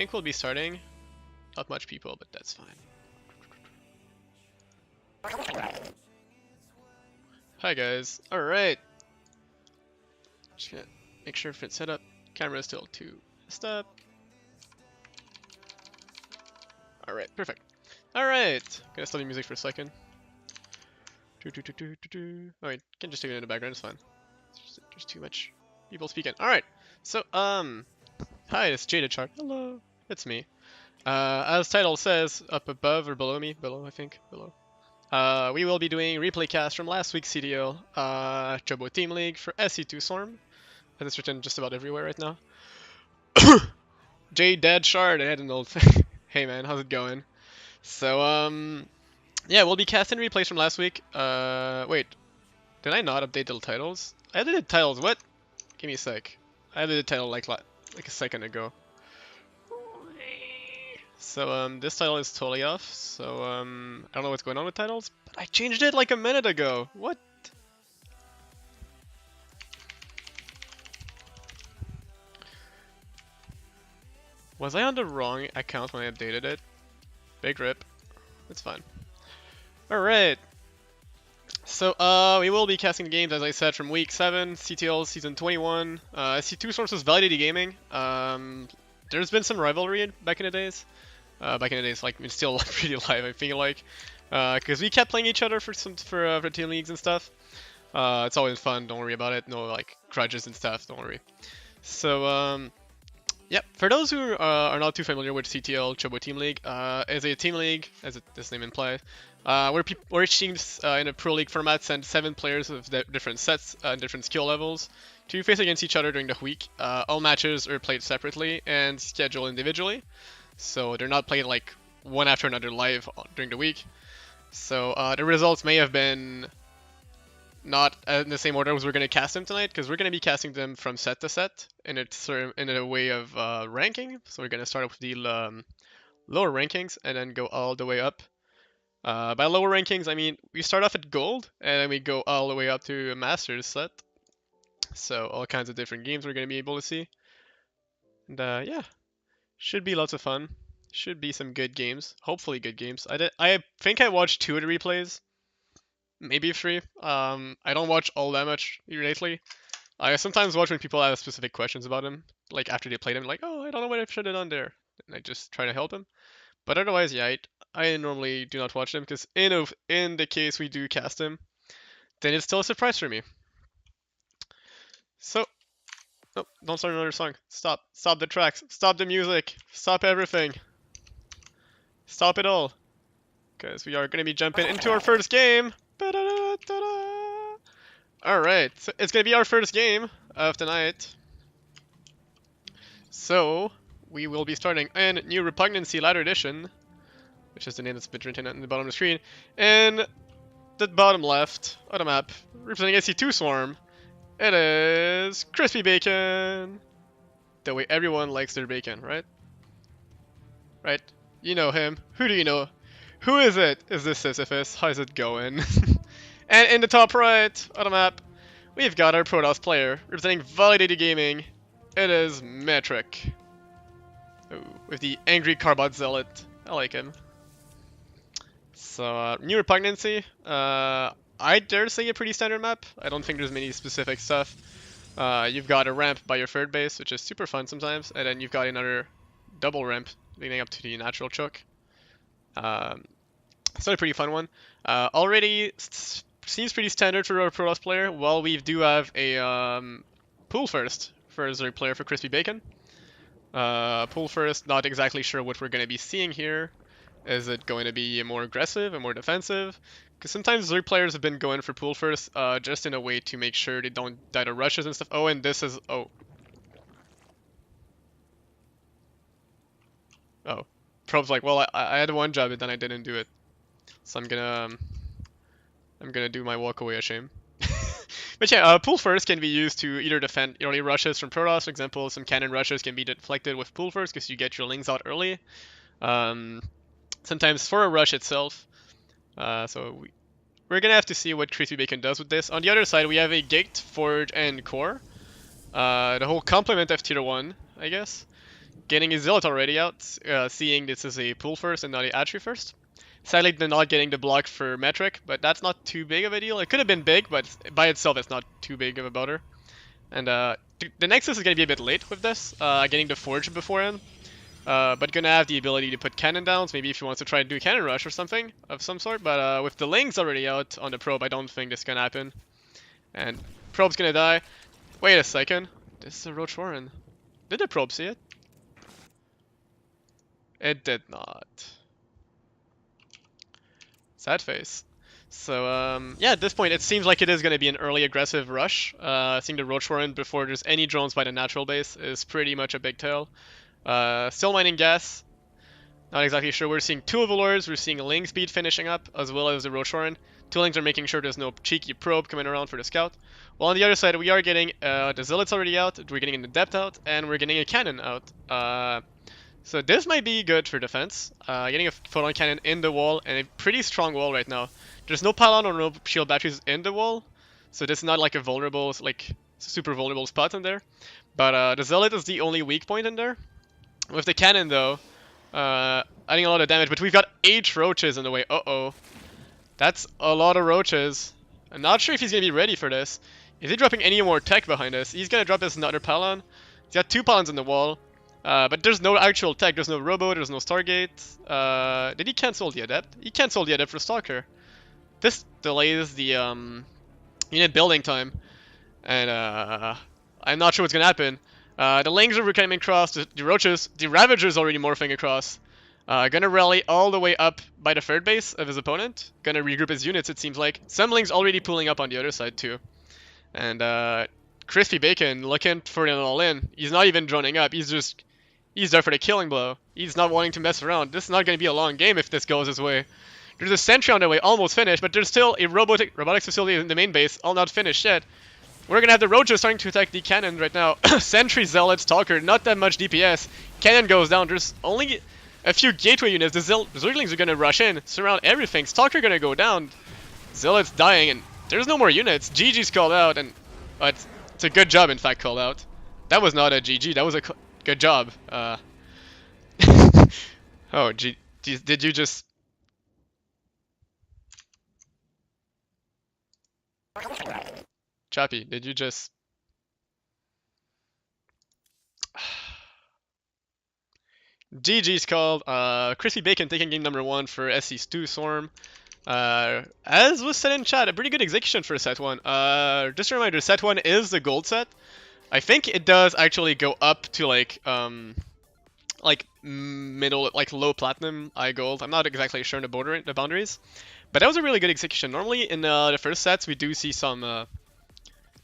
think we'll be starting. Not much people, but that's fine. Hi guys. Alright. Just gonna make sure if it's set up. Camera is still too messed up. Alright, perfect. Alright. Gonna stop the music for a second. Alright, can just take it in the background, it's fine. There's too much people speaking. Alright. So, hi, it's Jada Chart. Hello. It's me. As title says, up above or below me, below I think, below. We will be doing replay cast from last week's CTL, Chobo Team League for Sc2Swarm. That is written just about everywhere right now. J Dead Shard, I had an old thing. Hey man, how's it going? So, yeah, we'll be casting replays from last week. Wait, did I not update the titles? I edited titles, what? Give me a sec. I edited title like a second ago. So, this title is totally off, so, I don't know what's going on with titles, but I changed it like a minute ago. What? Was I on the wrong account when I updated it? Big rip. It's fine. Alright. So, we will be casting games, as I said, from Week 7, CTL Season 21. Sc2Swarm is Validity Gaming. There's been some rivalry back in the days. Like, it's still pretty live, I feel like. Because we kept playing each other for team leagues and stuff. It's always fun, don't worry about it. No, like, grudges and stuff, don't worry. So, yep, for those who are not too familiar with CTL, Chobo Team League, is a team league, as this name implies, where each teams in a pro league format send 7 players of different sets and different skill levels to face against each other during the week. All matches are played separately and scheduled individually, so they're not played like one after another live during the week. So the results may have been not in the same order as we're going to cast them tonight, because we're going to be casting them from set to set in a way of ranking. So we're going to start off with the lower rankings and then go all the way up. By lower rankings, I mean we start off at gold and then we go all the way up to a master's set. So all kinds of different games we're going to be able to see. And yeah, should be lots of fun. Should be some good games. Hopefully good games. I think I watched 2 of the replays. Maybe 3. I don't watch all that much lately. I sometimes watch when people have specific questions about them, like after they play them, like, oh, I don't know what I should have done there, and I just try to help them. But otherwise, yeah, I normally do not watch them, because in the case we do cast them, then it's still a surprise for me. So, no, don't start another song. Stop the tracks. Stop the music. Stop everything. Stop it all. Because we are going to be jumping into our first game. Alright, so it's going to be our first game of the night. So, we will be starting in New Repugnancy Ladder Edition, which is the name that's been written in the bottom of the screen. And the bottom left of the map, representing Sc2Swarm, it is Crispy Bacon. The way everyone likes their bacon, right? Right? You know him. Who do you know? Who is it? Is this Sisyphus? How's it going? And in the top right of the map, we've got our Protoss player, representing Validity Gaming. It is Metric. Ooh, with the Angry Carbot Zealot. I like him. So, New Repugnancy. I dare say a pretty standard map. I don't think there's many specific stuff. You've got a ramp by your third base, which is super fun sometimes, and then you've got another double ramp leading up to the natural choke. It's a pretty fun one. Already seems pretty standard for our Protoss player. Well, we do have a pool first for as our player for Crispy Bacon. Pool first, not exactly sure what we're going to be seeing here. Is it going to be more aggressive and more defensive? Because sometimes Zerg players have been going for pool first just in a way to make sure they don't die to rushes and stuff. Oh, and this is... Oh. Oh. Probe's like, well, I had one job and then I didn't do it. So I'm gonna do my walk away of shame. But yeah, pool first can be used to either defend early rushes from Protoss. For example, some cannon rushes can be deflected with pool first because you get your lings out early. Sometimes for a rush itself. So we're gonna have to see what Crispy Bacon does with this. On the other side, we have a Gate, Forge, and Core. The whole complement of tier 1, I guess. getting his Zealot already out, seeing this is a pool first and not a Atri first. Sadly, they're not getting the block for Metric, but that's not too big of a deal. It could have been big, but by itself, it's not too big of a bother. And the Nexus is going to be a bit late with this, getting the Forge beforehand. But gonna have the ability to put cannon downs, maybe if he wants to try to do cannon rush or something of some sort. But with the Lings already out on the probe, I don't think this can happen. And probe's gonna die. Wait a second. This is a Roach Warren. Did the probe see it? It did not. Sad face. So yeah, at this point it seems like it is gonna be an early aggressive rush. Seeing the Roach Warren before there's any drones by the natural base is pretty much a big tail. Still mining gas. Not exactly sure. We're seeing two Overlords. We're seeing Ling Speed finishing up, as well as the Roach Warren. Two Lings are making sure there's no cheeky probe coming around for the scout. While on the other side, we are getting the Zealots already out. We're getting the Depth out, and we're getting a cannon out. So this might be good for defense. Getting a photon cannon in the wall, and a pretty strong wall right now. There's no pylon or no shield batteries in the wall, so this is not like a vulnerable, like super vulnerable spot in there. But the Zealot is the only weak point in there. With the cannon, though, adding a lot of damage, but we've got 8 roaches in the way. Uh-oh. That's a lot of roaches. I'm not sure if he's going to be ready for this. Is he dropping any more tech behind us? He's going to drop this another pylon. He's got 2 pylons in the wall, but there's no actual tech. There's no robo, there's no Stargate. Did he cancel the Adept? He canceled the Adept for Stalker. This delays the unit building time, and I'm not sure what's going to happen. The Lings are coming across, the Roaches, the Ravagers already morphing across. Gonna rally all the way up by the third base of his opponent. Gonna regroup his units, it seems like. Some Lings already pulling up on the other side too. And Crispy Bacon looking for an all-in. He's not even droning up, he's there for the killing blow. He's not wanting to mess around. This is not gonna be a long game if this goes his way. There's a sentry on the way, almost finished, but there's still a robotics facility in the main base, all not finished yet. We're gonna have the Roaches starting to attack the cannon right now. Sentry, Zealot, Stalker, not that much DPS. Cannon goes down. There's only a few gateway units. The Zerglings are gonna rush in, surround everything. Stalker gonna go down. Zealot's dying, and there's no more units. GG's called out, and it's a good job, in fact, called out. That was not a GG. That was a good job. Oh, did you just... Chappy, did you just... GG's called. Crispy Bacon taking game number 1 for Sc2Swarm. As was said in chat, a pretty good execution for set 1. Just a reminder, set 1 is the gold set. I think it does actually go up to like middle, like low platinum, high gold. I'm not exactly sure in the boundaries. But that was a really good execution. Normally in the first sets we do see some...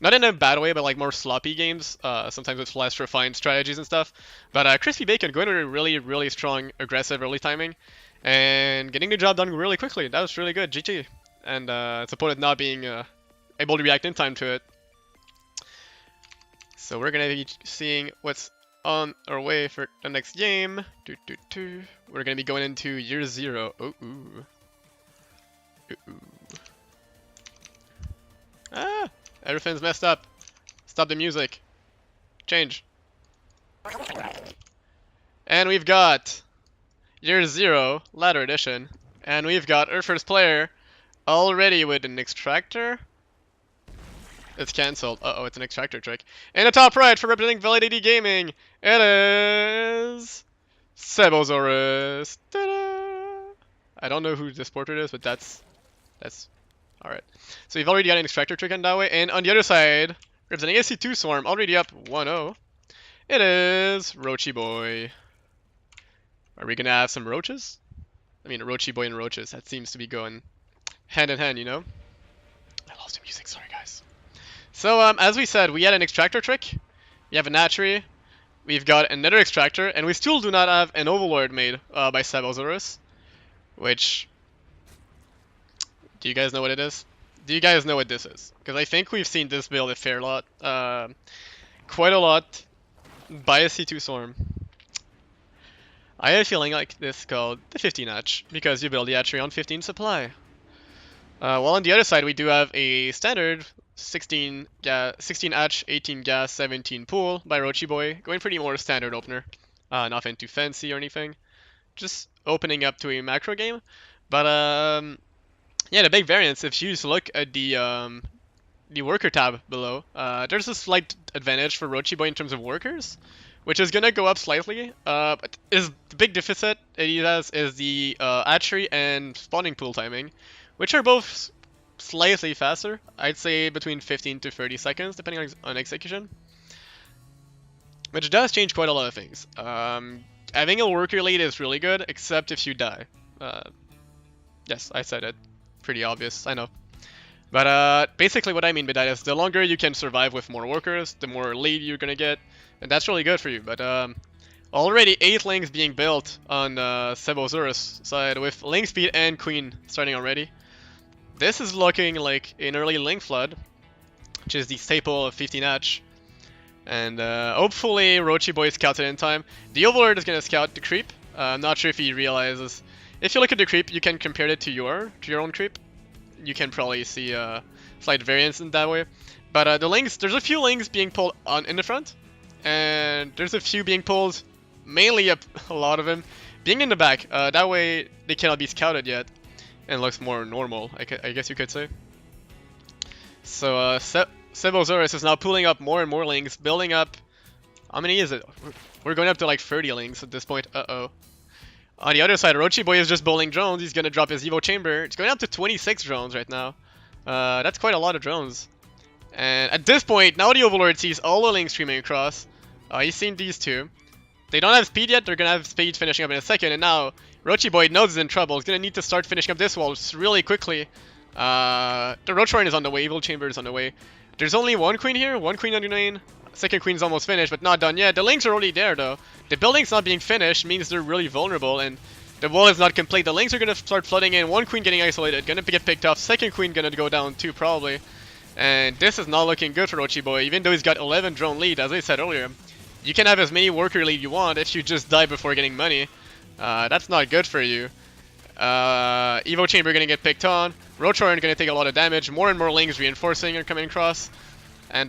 not in a bad way, but like more sloppy games, sometimes with less refined strategies and stuff. But Crispy Bacon going with a really, really strong, aggressive early timing, and getting the job done really quickly. That was really good, GG. And its opponent not being able to react in time to it. So we're going to be seeing what's on our way for the next game. We're going to be going into year 0. Ah! Everything's messed up. Stop the music. Change. And we've got Year 0, Ladder Edition. And we've got our first player already with an extractor. It's cancelled. Uh-oh, it's an extractor trick. In the top right for representing Validity Gaming, it is... Sebosaurus. Ta-da! I don't know who this portrait is, but that's alright. So we've already got an extractor trick on that way, and on the other side, representing Sc2Swarm, already up 1-0. It is Roachy Boy. Are we gonna have some roaches? I mean, Roachy Boy and roaches. That seems to be going hand in hand, you know? I lost the music, sorry guys. So, as we said, we had an extractor trick. We have a Natry. We've got another extractor, and we still do not have an Overlord made by Sebosaurus. Which... Do you guys know what it is? Do you guys know what this is? Because I think we've seen this build a fair lot. Quite a lot by Sc2Swarm. I have a feeling like this called the 15 hatch, because you build the hatchery on 15 supply. While on the other side we do have a standard 16 hatch, 18 gas, 17 pool by Roachy Boy, going pretty more standard opener. Nothing too fancy or anything. Just opening up to a macro game. But yeah, the big variance, if you just look at the worker tab below, there's a slight advantage for Rochiboy in terms of workers, which is gonna go up slightly. But is the big deficit it has is the hatchery and spawning pool timing, which are both slightly faster. I'd say between 15 to 30 seconds, depending on execution, which does change quite a lot of things. Having a worker lead is really good, except if you die. Uh, yes, I said it. Pretty obvious, I know. But basically what I mean by that is the longer you can survive with more workers, the more lead you're gonna get, and that's really good for you. But already 8 links being built on Sebozaurus side with link speed and queen starting already. This is looking like an early link flood, which is the staple of 15 hatch. And hopefully Rochiboy scouts it in time. The Overlord is gonna scout the creep. I'm not sure if he realizes. If you look at the creep, you can compare it to your own creep. You can probably see a slight variance in that way. But the links, there's a few links being pulled in the front, and there's a few being pulled, mainly a lot of them being in the back. That way they cannot be scouted yet, and looks more normal, I guess you could say. So Sebozaurus is now pulling up more and more links, building up. How many is it? We're going up to like 30 links at this point. Uh-oh. On the other side, Rochiboy is just bowling drones. He's going to drop his Evo Chamber. It's going up to 26 drones right now. That's quite a lot of drones. And at this point, now the Overlord sees all the links streaming across. He's seen these two. They don't have speed yet. They're going to have speed finishing up in a second. And now Rochiboy knows he's in trouble. He's going to need to start finishing up this wall really quickly. The Roachhorn is on the way. Evo Chamber is on the way. There's only one queen here. One queen on your lane. Second queen's almost finished, but not done yet. The links are already there, though. The building's not being finished means they're really vulnerable, and the wall is not complete. The links are going to start flooding in. One queen getting isolated. Going to get picked off. Second queen going to go down, too, probably. And this is not looking good for Rochiboy, even though he's got 11 drone lead, as I said earlier. You can have as many worker lead you want if you just die before getting money. That's not good for you. Evo Chamber going to get picked on. Roachhorn going to take a lot of damage. More and more links reinforcing are coming across. And,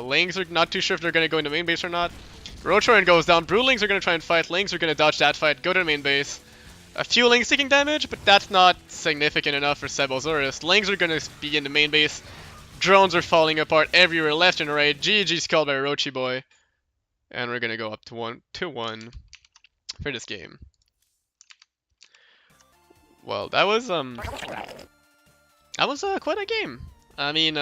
links are not too sure if they're going to go into main base or not. Roachhorn goes down. Broodlings are going to try and fight. Links are going to dodge that fight, go to the main base. A few links taking damage, but that's not significant enough for Sebozaurus. Links are going to be in the main base. Drones are falling apart everywhere, left and right. GG's called by Rochiboy. And we're going to go up to 1-1 for this game. Well, that was quite a game. I mean,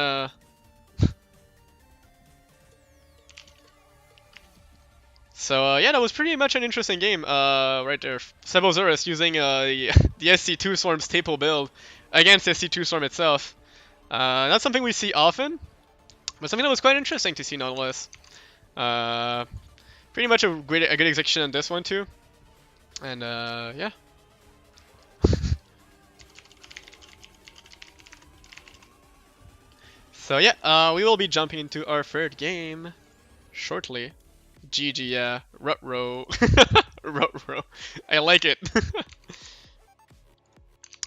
So yeah, that was pretty much an interesting game right there. Sebozaurus using the Sc2Swarm staple build against Sc2Swarm itself. Not something we see often, but something that was quite interesting to see nonetheless. Pretty much a good execution on this one too. And yeah. So yeah, we will be jumping into our third game shortly. GG, yeah. Rut-row. Rut-row. I like it.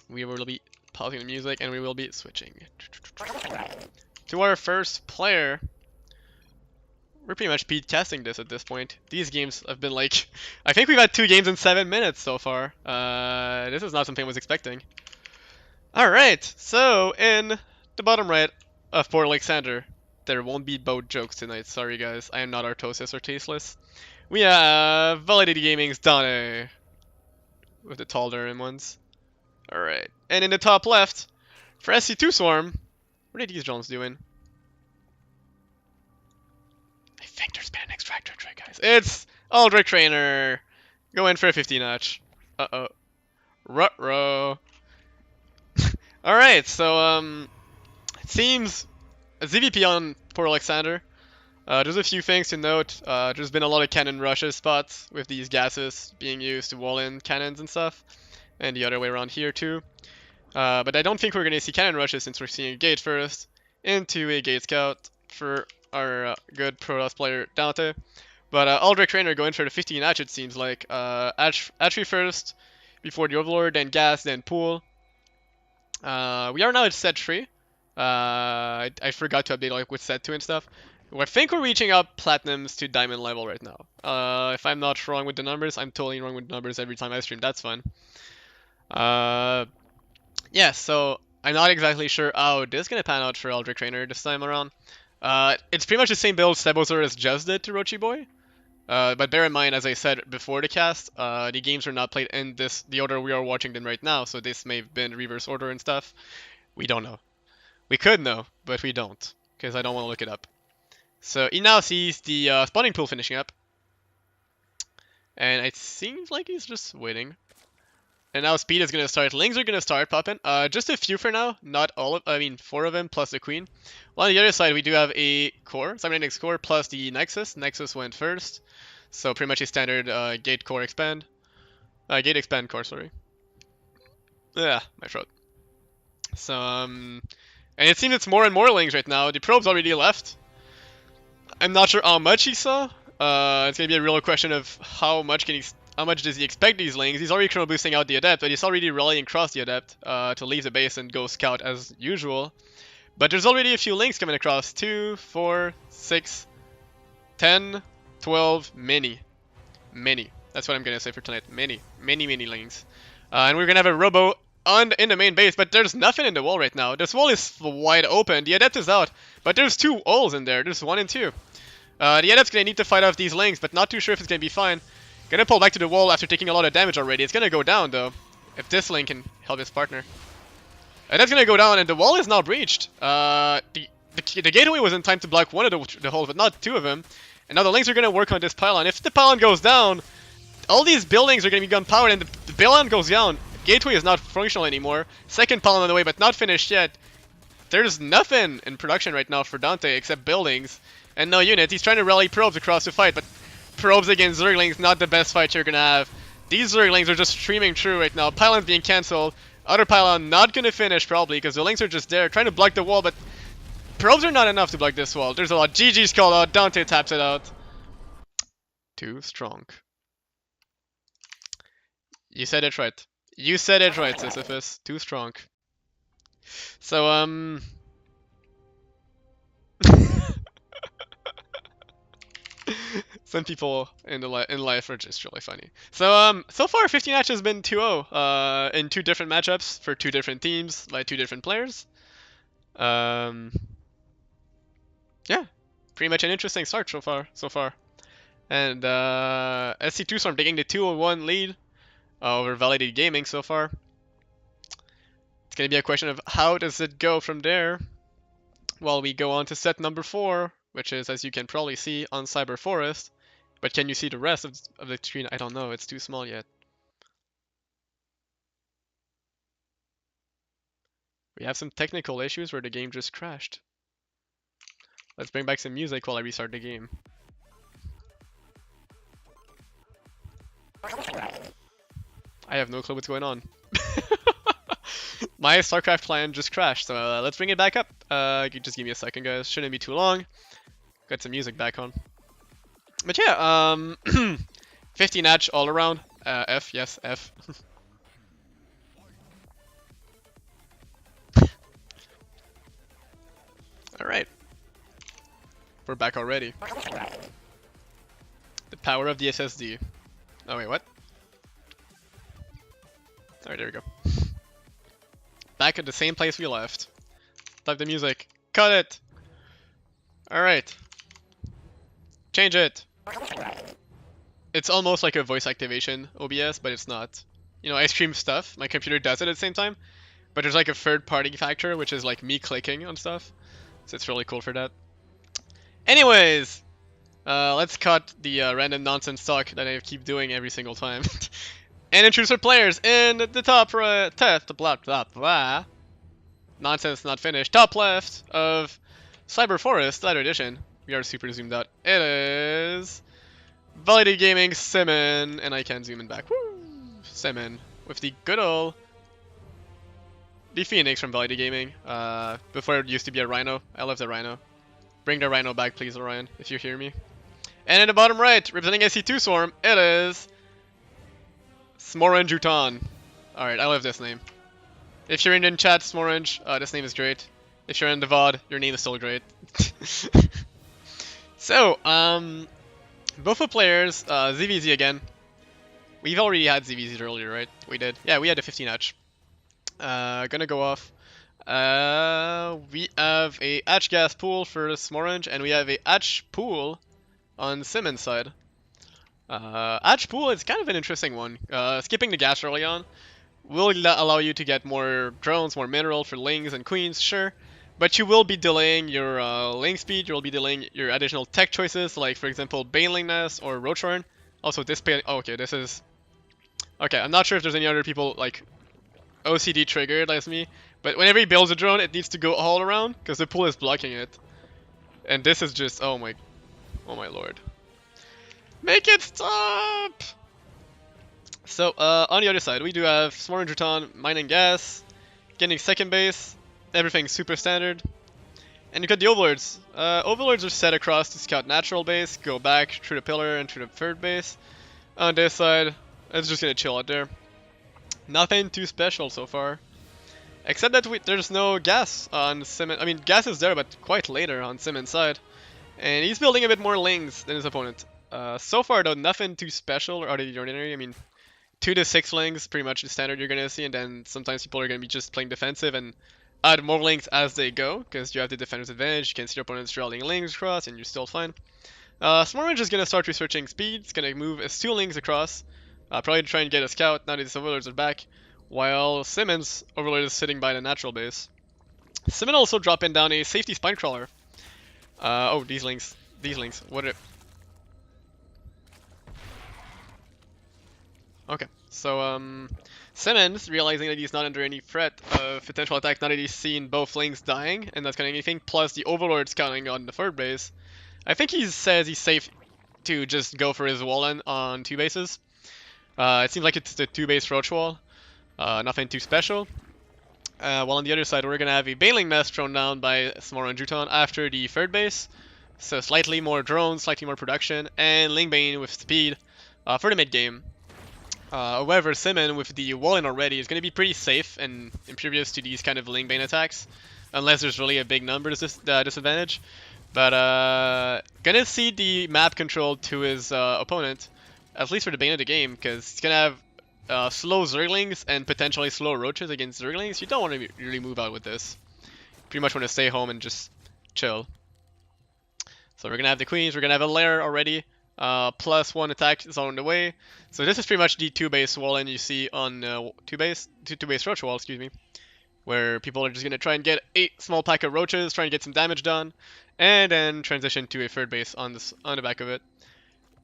We will be pausing the music and we will be switching to our first player. We're pretty much speed-casting this at this point. These games have been like... I think we've had 2 games in 7 minutes so far. This is not something I was expecting. Alright, so in the bottom right of Port Alexander, there won't be boat jokes tonight, sorry guys. I am not Artosis or Tasteless. We have Validity Gaming's Dane with the tall Durham ones. Alright, and in the top left, for Sc2Swarm, what are these drones doing? I think there's been an extractor trick, guys. It's Aldrich Trainer! Go in for a 15 notch. Uh-oh. Rut-row. Alright, so, it seems a ZVP on Port Alexander. There's a few things to note. There's been a lot of cannon rushes spots with these gases being used to wall in cannons and stuff. And the other way around here too. But I don't think we're going to see cannon rushes since we're seeing a gate first into a gate scout for our good Protoss player Dante. But Aldrich Trainer going for the 15 hatch, it seems like. Hatchery first, before the Overlord, then gas, then pool. We are now at set 3. I forgot to update like with set 2 and stuff. I think we're reaching up platinums to diamond level right now. If I'm not wrong with the numbers, I'm totally wrong with the numbers every time I stream. That's fun. Yeah, so I'm not exactly sure how this is gonna pan out for Eldritch Trainer this time around. It's pretty much the same build Sebosaurus just did to Rochi Boy. But bear in mind, as I said before the cast, the games are not played in the order we are watching them right now, so this may have been reverse order and stuff. We don't know. We could know, but we don't, because I don't want to look it up. So he now sees the spawning pool finishing up, and it seems like he's just waiting. And now speed is gonna start. Lings are gonna start popping. Just a few for now, not all of. I mean, 4 of them plus the queen. Well, on the other side, we do have a core, cybernetics core plus the nexus. Nexus went first, so pretty much a standard gate core expand. Gate expand core, sorry. Yeah, my throat. So and it seems it's more and more lings right now. The probe's already left. I'm not sure how much he saw. It's gonna be a real question of how much does he expect these lings? He's already kind of boosting out the adept, but he's already rallying across the adept to leave the base and go scout as usual. But there's already a few lings coming across. 2, 4, 6, 10, 12, many. That's what I'm gonna say for tonight. Many lings. And we're gonna have a robo in the main base, but there's nothing in the wall right now. This wall is wide open. The adept is out, but there's 2 holes in there. There's 1 and 2. The adept's gonna need to fight off these lings, but not too sure if it's gonna be fine. Gonna pull back to the wall after taking a lot of damage already. It's gonna go down though, if this link can help his partner. And that's gonna go down, and the wall is now breached. The gateway was in time to block one of the holes, but not 2 of them. And now the links are gonna work on this pylon. If the pylon goes down, all these buildings are gonna be gun-powered, and the pylon goes down. Gateway is not functional anymore. Second pylon on the way, but not finished yet. There's nothing in production right now for Dante except buildings and no units. He's trying to rally probes across the fight, but probes against Zerglings, not the best fight you're gonna have. These Zerglings are just streaming through right now. Pylon's being cancelled. Other pylon not gonna finish probably because the links are just there trying to block the wall, but probes are not enough to block this wall. There's a lot. GG's called out. Dante taps it out. Too strong. You said it right. You said it right, Sisyphus. Too strong. So, some people in life are just really funny. So, so far 15 matches has been 2-0 in 2 different matchups for 2 different teams by 2 different players. Yeah, pretty much an interesting start so far. And Sc2Swarm taking the 2-1 lead over Validity Gaming so far. It's going to be a question of how does it go from there. Well, we go on to set number 4, which is, as you can probably see, on Cyber Forest. But can you see the rest of the screen? I don't know, it's too small yet. We have some technical issues where the game just crashed. Let's bring back some music while I restart the game. I have no clue what's going on. My StarCraft client just crashed, so let's bring it back up. Just give me a second, guys. Shouldn't be too long. Got some music back on. But yeah, 50 natch all around. F, yes, F. Alright. We're back already. The power of the SSD. Oh wait, what? Alright, there we go. Back at the same place we left. Stop the music. Cut it! Alright. Change it! It's almost like a voice activation OBS, but it's not. You know, I stream stuff, my computer does it at the same time, but there's like a third party factor, which is like me clicking on stuff. So it's really cool for that. Anyways! Let's cut the random nonsense talk that I keep doing every single time. And introduce our players in the top test, blah blah blah. Nonsense not finished. Top left of Cyber Forest, that edition. We are super zoomed out. It is Validity Gaming Simon, and I can zoom in back. Woo! Simon with the good old the Phoenix from Validity Gaming. Before it used to be a Rhino. I love the Rhino. Bring the Rhino back, please, Orion, if you hear me. And in the bottom right, representing Sc2Swarm, it is Smorange. Alright, I love this name. If you're in chat, Smorange, this name is great. If you're in the VOD, your name is still great. So, both the players, ZVZ again. We've already had ZVZ earlier, right? We did. Yeah, we had a 15 hatch. Gonna go off. We have a hatch gas pool for Smorange, and we have a hatch pool on Simmons' side. Hatch pool is kind of an interesting one. Skipping the gas early on will allow you to get more drones, more mineral for lings and queens, sure. But you will be delaying your ling speed, you will be delaying your additional tech choices, like for example Baneling Nest or Roachhorn. Also this oh, okay, this is... Okay, I'm not sure if there's any other people like OCD triggered as me, but whenever he builds a drone, it needs to go all around, because the pool is blocking it. And this is just, oh my lord. Make it stop! So, on the other side, we do have Swarm Juton mining gas, getting second base, everything's super standard. And you got the Overlords. Overlords are set across to scout natural base, go back through the pillar and through the third base. On this side, it's just gonna chill out there. Nothing too special so far. Except that there's no gas on Simmons. I mean, gas is there, but quite later on Simmons' side. And he's building a bit more lings than his opponent. So far, though, nothing too special or out of the ordinary. I mean, 2 to 6 lings, pretty much the standard you're going to see, and then sometimes people are going to be just playing defensive and add more lings as they go, because you have the defender's advantage, you can see your opponent's drawing lings across, and you're still fine. Smorange is going to start researching speed, it's going to move his 2 lings across, probably to try and get a scout now that his overlords are back, while Simmons' overlord is sitting by the natural base. Simmons also dropping down a safety spine crawler. Oh, these lings, what are... Okay, so Simmons, realizing that he's not under any threat of potential attack now that he's seen both lings dying, and that's kind of anything, plus the Overlord scouting on the third base, I think he says he's safe to just go for his wall on 2 bases. It seems like it's the 2-base roach wall, nothing too special. While on the other side, we're going to have a Baneling Nest thrown down by Smora and Juton after the third base, so slightly more drones, slightly more production, and Lingbane with speed for the mid game. However, Simon with the wall in already is going to be pretty safe and impervious to these kind of Lingbane attacks, unless there's really a big number disadvantage. But gonna see the map control to his opponent, at least for the beginning of the game, because he's gonna have slow Zerglings and potentially slow Roaches against Zerglings. You don't want to really move out with this. You pretty much want to stay home and just chill. So we're gonna have the Queens, we're gonna have a lair already. +1 attack is on the way. So this is pretty much the 2-base wall in you see on 2-base Roach wall, excuse me. Where people are just going to try and get a small pack of Roaches, try and get some damage done, and then transition to a third base on the back of it.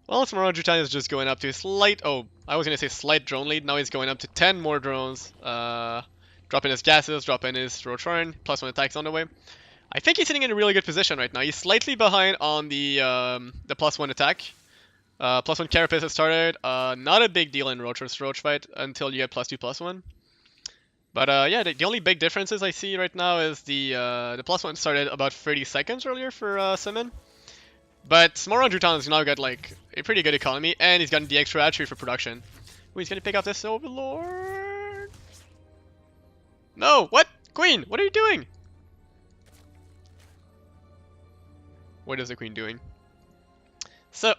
Well, Smorange Juton is just going up to a slight, oh, I was going to say slight drone lead, now he's going up to 10 more drones. Dropping his gases, dropping his Roach Horn, +1 attacks on the way. I think he's sitting in a really good position right now. He's slightly behind on the +1 attack. +1 Carapace has started. Not a big deal in Roach vs. Roach fight until you get +2/+1. But yeah, the only big differences I see right now is the +1 started about 30 seconds earlier for Simon. But Smorange Juton has now got like a pretty good economy, and he's gotten the extra attribute for production. Ooh, he's gonna pick off this Overlord. No, what? Queen, what are you doing? What is the Queen doing? So,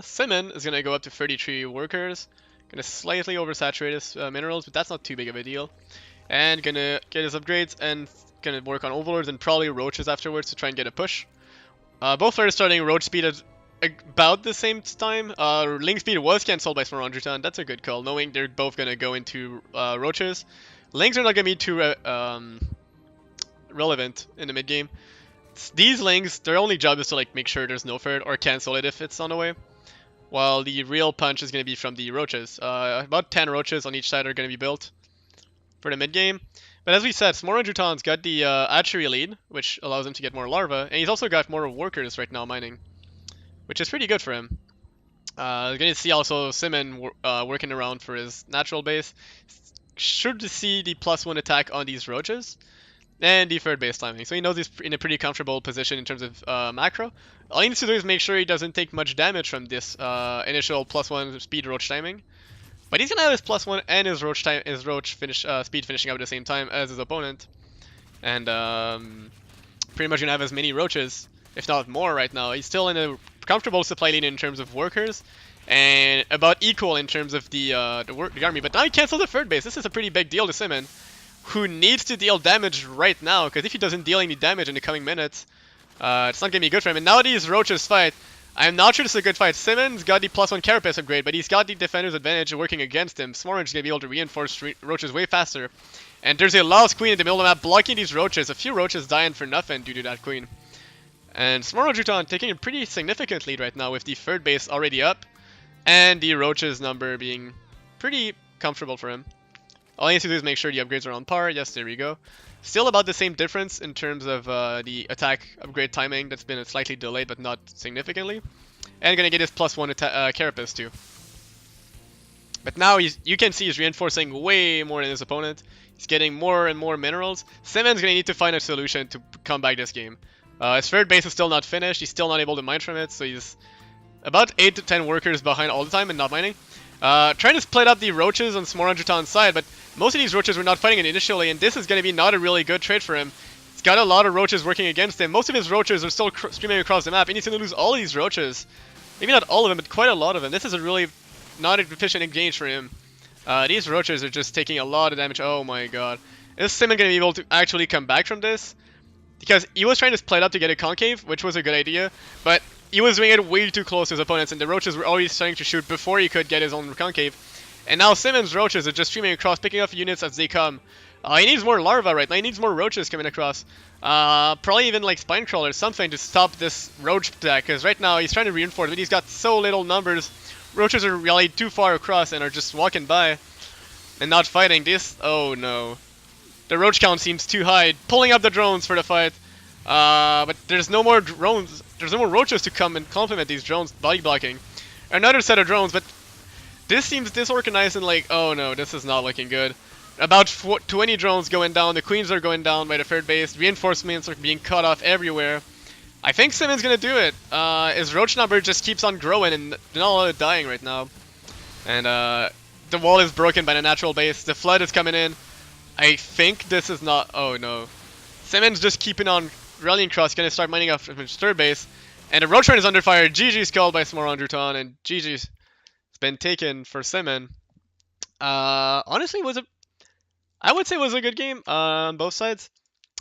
Simon is gonna go up to 33 workers. Gonna slightly oversaturate his minerals, but that's not too big of a deal. And gonna get his upgrades and gonna work on Overlords and probably Roaches afterwards to try and get a push. Both are starting Roach speed at about the same time. Ling speed was cancelled by Smorange Juton. That's a good call, knowing they're both gonna go into Roaches. Lings are not gonna be too relevant in the mid game. These lings, their only job is to like make sure there's no third or cancel it if it's on the way. While the real punch is going to be from the Roaches. About 10 Roaches on each side are going to be built for the mid game. But as we said, Smorange Juton's got the archery lead, which allows him to get more larvae. And he's also got more workers right now mining, which is pretty good for him. You're going to see also Simon working around for his natural base. Sure to see the +1 attack on these Roaches. And the third base timing. So he knows he's in a pretty comfortable position in terms of macro. All he needs to do is make sure he doesn't take much damage from this initial +1 speed Roach timing. But he's gonna have his +1 and his Roach speed finishing up at the same time as his opponent. And pretty much gonna have as many Roaches if not more right now. He's still in a comfortable supply lead in terms of workers, and about equal in terms of the army. But now he canceled the third base. This is a pretty big deal to Simon, who needs to deal damage right now, because if he doesn't deal any damage in the coming minutes, it's not going to be good for him. And now these Roaches fight. I'm not sure this is a good fight. Simmons got the +1 Carapace upgrade, but he's got the defender's advantage working against him. Swarm is going to be able to reinforce Roaches way faster. And there's a Lost Queen in the middle of the map blocking these Roaches. A few Roaches dying for nothing due to that Queen. And Swarm taking a pretty significant lead right now with the third base already up, and the Roaches number being pretty comfortable for him. All he needs to do is make sure the upgrades are on par. Yes, there we go. Still about the same difference in terms of the attack upgrade timing. That's been slightly delayed, but not significantly. And gonna get his +1 Carapace too. But now you can see he's reinforcing way more than his opponent. He's getting more and more minerals. Simmons gonna need to find a solution to come back this game. His third base is still not finished. He's still not able to mine from it, so he's about 8 to 10 workers behind all the time and not mining. Trying to split up the Roaches on Smoranjutan's side, but most of these Roaches were not fighting it initially, and this is going to be not a really good trade for him. He's got a lot of Roaches working against him. Most of his Roaches are still streaming across the map, and he's going to lose all of these Roaches. Maybe not all of them, but quite a lot of them. This is a really not efficient engage for him. These Roaches are just taking a lot of damage. Oh my god. Is Simon going to be able to actually come back from this? Because he was trying to split up to get a concave, which was a good idea, but he was doing it way too close to his opponents, and the Roaches were already starting to shoot before he could get his own concave. And now Simmons' Roaches are just streaming across, picking up units as they come. He needs more larvae right now. He needs more Roaches coming across. Probably even like Spine Crawler, something to stop this Roach attack, because right now he's trying to reinforce, but he's got so little numbers. Roaches are really too far across and are just walking by and not fighting. This, oh no. The Roach count seems too high. Pulling up the drones for the fight. But there's no more drones. There's no more Roaches to come and complement these drones body blocking. Another set of drones, but this seems disorganized and like, oh no, this is not looking good. About 20 drones going down. The Queens are going down by the third base. Reinforcements are being cut off everywhere. I think Simmons gonna do it. His Roach number just keeps on growing and they're not a lot of dying right now. And the wall is broken by the natural base. The flood is coming in. I think this is not... Oh no. Simmons just keeping on rallying across. Gonna start mining off his third base. And the Roach Run is under fire. GG's called by Smoranjutan. And GG's been taken for Simon. Honestly, I would say it was a good game on both sides.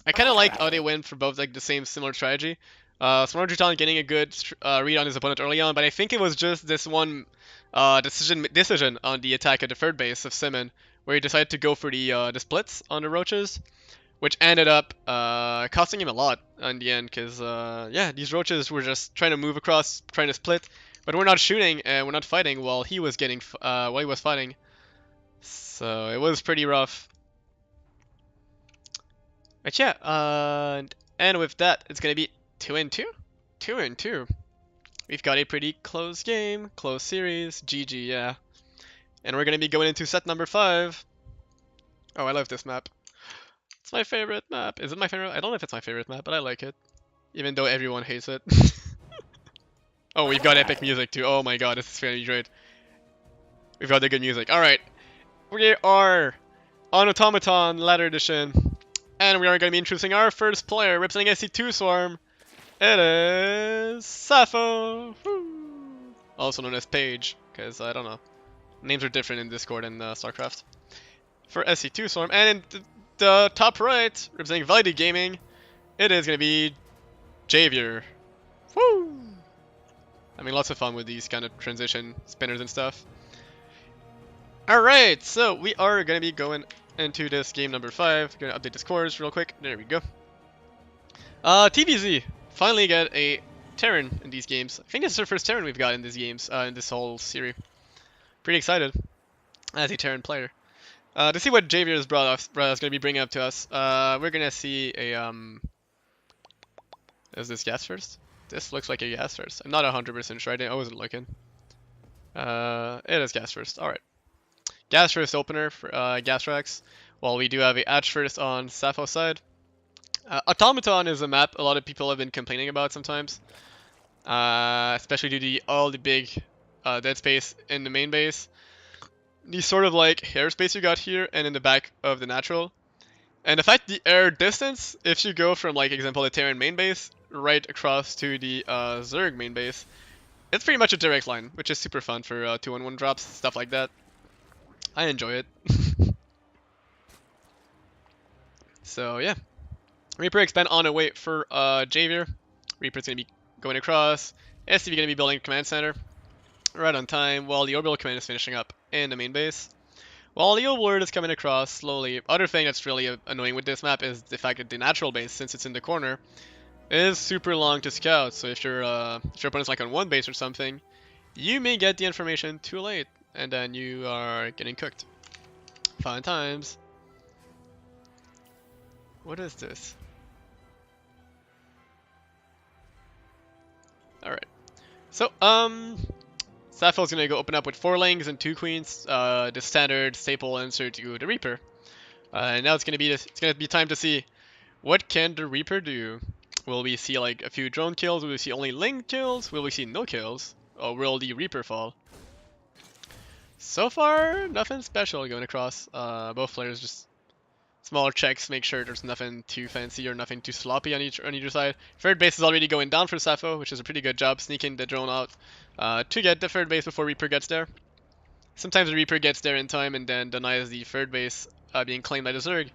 I kind of like how they went for both like the same similar strategy. Smoranjutan getting a good read on his opponent early on, but I think it was just this one decision on the attack at the third base of Simon, where he decided to go for the splits on the Roaches, which ended up costing him a lot in the end, because yeah, these Roaches were just trying to move across, trying to split, but we're not shooting and we're not fighting while he was fighting. So it was pretty rough. But yeah, and with that, it's gonna be 2-2, 2-2. We've got a pretty close game, close series, GG, yeah. And we're gonna be going into set number 5. Oh, I love this map. It's my favorite map. Is it my favorite? I don't know if it's my favorite map, but I like it, even though everyone hates it. Oh, we've got epic music too. Oh my god, this is really great. We've got the good music. All right, we are on Automaton Ladder Edition. And we are going to be introducing our first player representing Sc2Swarm. It is Sappho! Woo! Also known as Paige, because I don't know. Names are different in Discord and StarCraft. For Sc2Swarm. And in the top right, representing Validity Gaming, it is going to be Javier. Woo! Having lots of fun with these kind of transition spinners and stuff. Alright, so we are going to be going into this game number 5. Gonna update the scores real quick. There we go. TVZ finally get a Terran in these games. I think this is our first Terran we've got in these games, in this whole series. Pretty excited as a Terran player. To see what Javier is going to be bringing up to us. We're gonna see a is this gas first? This looks like a gas first. I'm not 100% sure. I wasn't looking. It is gas first. All right. Gas first opener for gas tracks, while we do have a Atch first on Sappho's side. Automaton is a map a lot of people have been complaining about sometimes, especially due to all the big dead space in the main base. The sort of like airspace you got here and in the back of the natural. And the fact the air distance, if you go from like example the Terran main base, right across to the Zerg main base. It's pretty much a direct line, which is super fun for 2-on-1 drops, stuff like that. I enjoy it. So yeah, Reaper expand on a way for Javier. Reaper's gonna be going across. SCV gonna be building a command center right on time, while the orbital command is finishing up in the main base. While the overlord is coming across slowly. Other thing that's really annoying with this map is the fact that the natural base, since it's in the corner, is super long to scout. So if your opponent's like on one base or something, you may get the information too late, and then you are getting cooked. Fun times. What is this? Alright. So, Sappho's gonna go open up with 4 lings and 2 queens, the standard staple answer to the Reaper. And now it's gonna be time to see what can the Reaper do. Will we see like a few drone kills? Will we see only ling kills? Will we see no kills? Or will the Reaper fall? So far, nothing special going across. Both players just smaller checks, make sure there's nothing too fancy or nothing too sloppy on either side. Third base is already going down for Sappho, which is a pretty good job sneaking the drone out to get the third base before Reaper gets there. Sometimes the Reaper gets there in time and then denies the third base being claimed by the Zerg,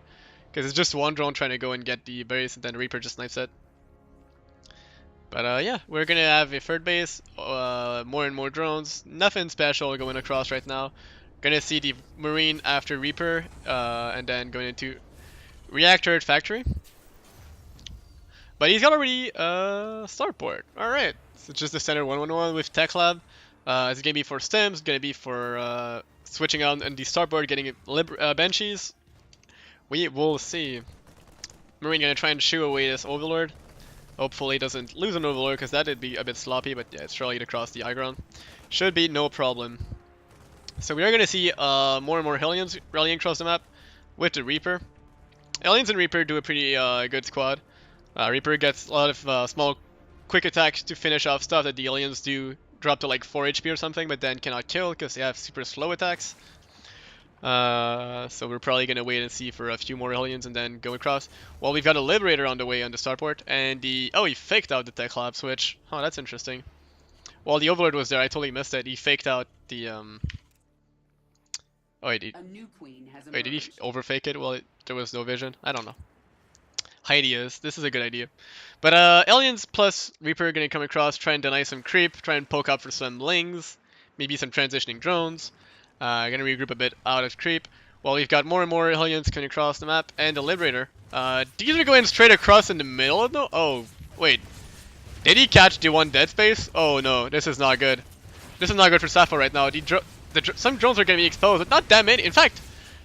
because it's just one drone trying to go and get the base and then the Reaper just snipes it. But yeah, we're gonna have a third base, more and more drones, nothing special going across right now. Gonna see the Marine after Reaper, and then going into Reactor Factory. But he's got already starport. Alright, so just the standard 1-1-1 with Tech Lab. It's gonna be for stims, gonna be for switching on and the starport, getting Banshees. We will see. Marine gonna try and shoo away this Overlord. Hopefully doesn't lose an Overlord, because that would be a bit sloppy, but yeah, it's rallied across the high ground. Should be no problem. So we are going to see more and more Hellions rallying across the map with the Reaper. Hellions and Reaper do a pretty good squad. Reaper gets a lot of small quick attacks to finish off stuff that the Hellions do drop to like 4 HP or something, but then cannot kill because they have super slow attacks. So we're probably going to wait and see for a few more Hellions and then go across. Well, we've got a Liberator on the way on the starport, and the... Oh, he faked out the Tech Lab switch. Oh, that's interesting. While the Overlord was there, I totally missed it. He faked out the... Oh, wait, did he overfake it? Well, there was no vision? I don't know. Ideas. This is a good idea. But Aliens plus Reaper are going to come across, try and deny some creep, try and poke up for some lings, maybe some transitioning drones. Gonna regroup a bit out of creep. Well, we've got more and more Hellions coming across the map, and the Liberator. These are going straight across in the middle of the... Oh, wait. Did he catch the one dead space? Oh no, this is not good. This is not good for Sappho right now. Some drones are gonna be exposed, but not that many. In fact,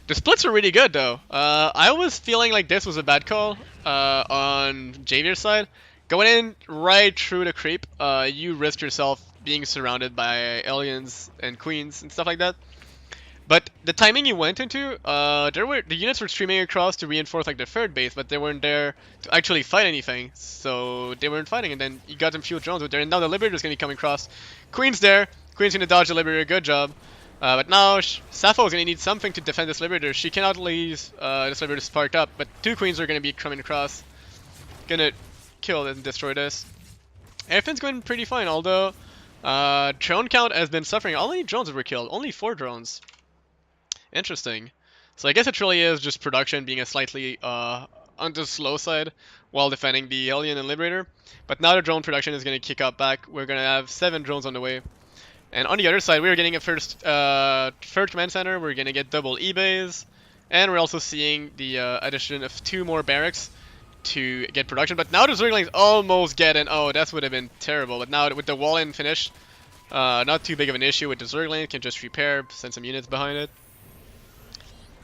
the splits are really good though. I was feeling like this was a bad call on Javier's side. Going in right through the creep, you risk yourself being surrounded by aliens and queens and stuff like that. But the timing you went into, the units were streaming across to reinforce like the third base, but they weren't there to actually fight anything. So they weren't fighting, and then you got them few drones with there, and now the Liberator's gonna be coming across. Queen's there. Queen's gonna dodge the Liberator, good job. But now Sappho is gonna need something to defend this Liberator. She cannot leave this Liberator sparked up, but 2 queens are gonna be coming across, gonna kill and destroy this. Everything's going pretty fine, although drone count has been suffering. How many drones were killed? Only 4 drones. Interesting. So I guess it really is just production being a slightly on the slow side while defending the Alien and Liberator. But now the drone production is going to kick up back. We're going to have 7 drones on the way. And on the other side, we're getting a third command center. We're going to get double E-bays. And we're also seeing the addition of 2 more barracks to get production. But now the Zerglings almost get in. Oh, that would have been terrible. But now with the wall-in finish, not too big of an issue with the Zergling. Can just repair, send some units behind it.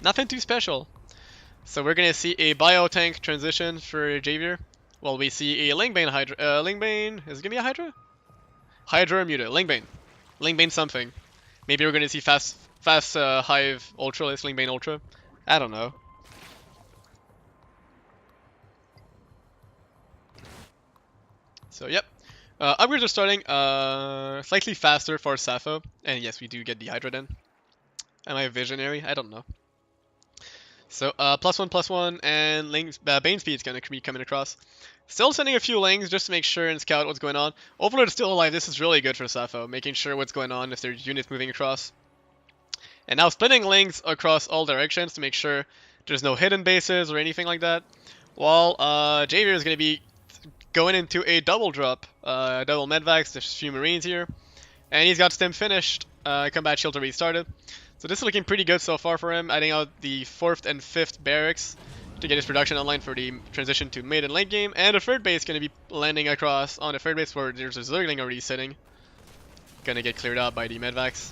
Nothing too special. So we're gonna see a bio-tank transition for Javier. Well, we see a Lingbane Hydra. Lingbane, is it gonna be a Hydra? Hydra or Muta? Lingbane. Lingbane something. Maybe we're gonna see fast Hive Ultralisk, Lingbane Ultra. I don't know. So yep. Upgrades are starting slightly faster for Sappho. And yes, we do get the Hydra then. Am I a visionary? I don't know. So +1/+1 and Bane speed's gonna be coming across. Still sending a few lings just to make sure and scout what's going on. Overlord's still alive. This is really good for Sappho, making sure what's going on if there's units moving across. And now splitting lings across all directions to make sure there's no hidden bases or anything like that. While Javier is gonna be going into a double drop, double medvacs. There's a few marines here, and he's got stem finished. Combat shield already started. So this is looking pretty good so far for him, adding out the 4th and 5th barracks to get his production online for the transition to mid and late game. And the third base going to be landing across on the third base where there's a Zergling already sitting. Gonna get cleared out by the medvacs.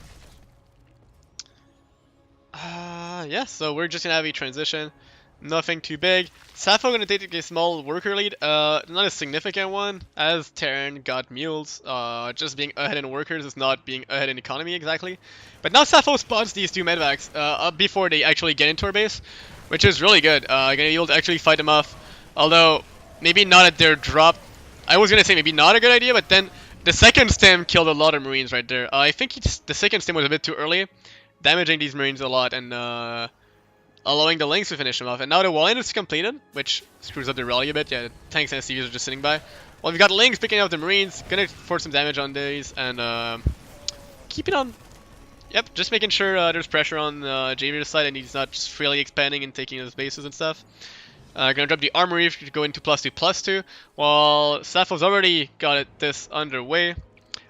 Yeah, so we're just gonna have a transition. Nothing too big. Sappho gonna take a small worker lead, not a significant one, as Terran got mules. Just being ahead in workers is not being ahead in economy exactly. But now Sappho spots these two medvacs up before they actually get into our base, which is really good. Gonna be able to actually fight them off, although maybe not at their drop. I was gonna say maybe not a good idea, but then the second stem killed a lot of marines right there. I think the second stem was a bit too early, damaging these marines a lot and allowing the lings to finish them off. And now the wall is completed, which screws up the rally a bit. Yeah, the tanks and SCVs are just sitting by. Well, we've got lings picking up the marines, gonna force some damage on these, and keep it on. Yep, just making sure there's pressure on Javier's side and he's not just freely expanding and taking his bases and stuff. Gonna drop the armory to go into +2/+2, while Sappho's already got this underway.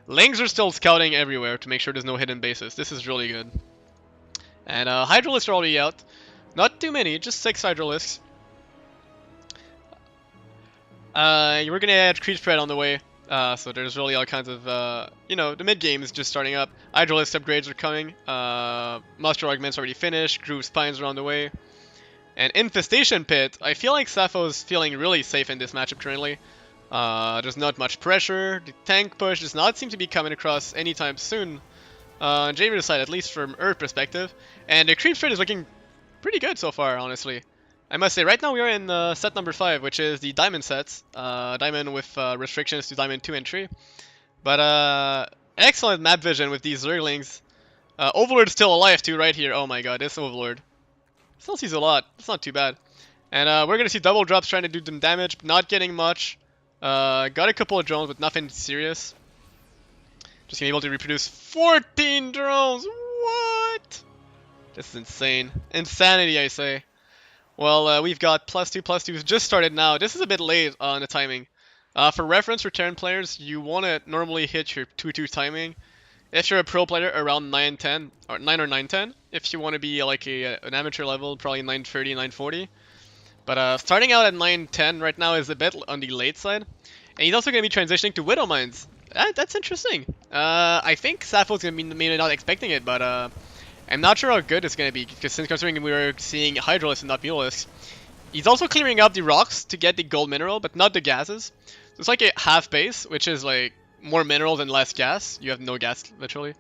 Lings are still scouting everywhere to make sure there's no hidden bases. This is really good. And Hydralisks are already out. Not too many, just 6 Hydralisks. We're gonna add creep spread on the way. So there's really all kinds of, you know, the mid game is just starting up. Hydralisk upgrades are coming. Muster augments already finished. Groove spines are on the way. And Infestation Pit, I feel like Sappho's feeling really safe in this matchup currently. There's not much pressure. The tank push does not seem to be coming across anytime soon. On Javier's side, at least from Earth perspective. And the creep spread is looking pretty good so far, honestly. I must say, right now we are in set number 5, which is the diamond sets. Diamond with restrictions to diamond 2 and 3. But excellent map vision with these Zerglings. Overlord's still alive too right here. Oh my god, this Overlord. Still sees a lot. It's not too bad. And we're going to see double drops trying to do some damage. Not getting much. Got a couple of drones, but nothing serious. Just going to be able to reproduce 14 drones. What? This is insane. Insanity, I say. Well, we've got +2/+2 just started now. This is a bit late on the timing. For reference, for Terran players, you want to normally hit your 2-2 timing. If you're a pro player, around 9-10, or 9 or 9-10. If you want to be like an amateur level, probably 9:30, 9:40. But starting out at 9-10 right now is a bit on the late side. And he's also going to be transitioning to Widow Mines. That's interesting. I think Sappho's going to be maybe not expecting it, but I'm not sure how good it's going to be, because since considering we were seeing Hydralisks and not Mulisks. He's also clearing up the rocks to get the gold mineral, but not the gases. So it's like a half base, which is like more minerals and less gas. You have no gas, literally.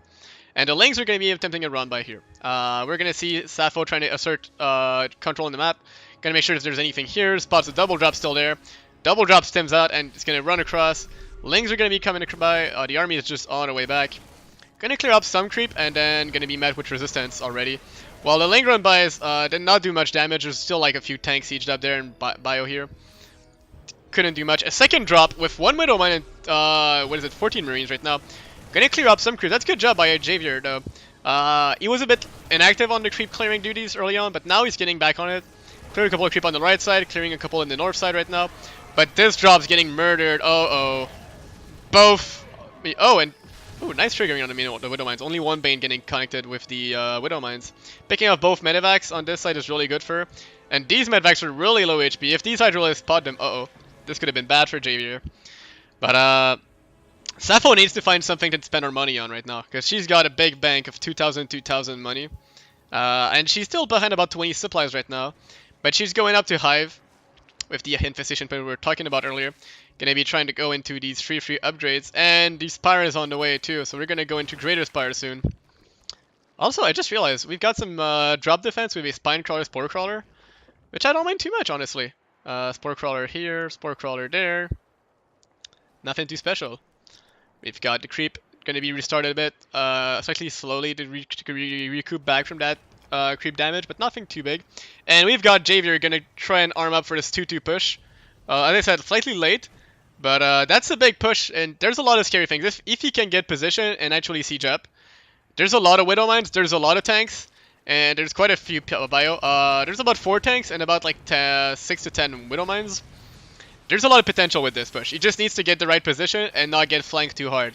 And the lings are going to be attempting a run by here. We're going to see Sappho trying to assert control on the map. Going to make sure if there's anything here. Spots the double drop still there. Double drop stems out and it's going to run across. Lings are going to be coming by. The army is just on the way back. Gonna clear up some creep and then gonna be met with resistance already. While the Ling run bys did not do much damage, there's still like a few tanks sieged up there in bio here. Couldn't do much. A second drop with 1 Widow Mine and, what is it, 14 Marines right now. Gonna clear up some creep. That's a good job by Javier though. He was a bit inactive on the creep clearing duties early on, but now he's getting back on it. Clearing a couple of creep on the right side, clearing a couple in the north side right now. But this drop's getting murdered. Oh. Both. Oh, and ooh, nice triggering on the Widow Mines. Only one Bane getting connected with the Widow Mines. Picking up both Medivacs on this side is really good for her. And these Medivacs are really low HP. If these Hydralisks spot them, this could have been bad for Javier. But Sappho needs to find something to spend her money on right now, because she's got a big bank of 2,000 money. And she's still behind about 20 supplies right now. But she's going up to Hive with the infestation point we were talking about earlier. Gonna be trying to go into these free upgrades, and the Spire is on the way too, so we're gonna go into Greater Spire soon. Also, I just realized we've got some drop defense with a Spine Crawler, Spore Crawler, which I don't mind too much, honestly. Spore Crawler here, Spore Crawler there. Nothing too special. We've got the creep gonna be restarted a bit, slightly slowly to recoup back from that creep damage, but nothing too big. And we've got Javier gonna try and arm up for this 2-2 push. As I said, slightly late, but that's a big push, and there's a lot of scary things. If he can get position and actually siege up, there's a lot of Widow Mines, there's a lot of tanks, and there's quite a few bio. There's about 4 tanks and about like 6 to 10 Widow Mines. There's a lot of potential with this push. He just needs to get the right position and not get flanked too hard.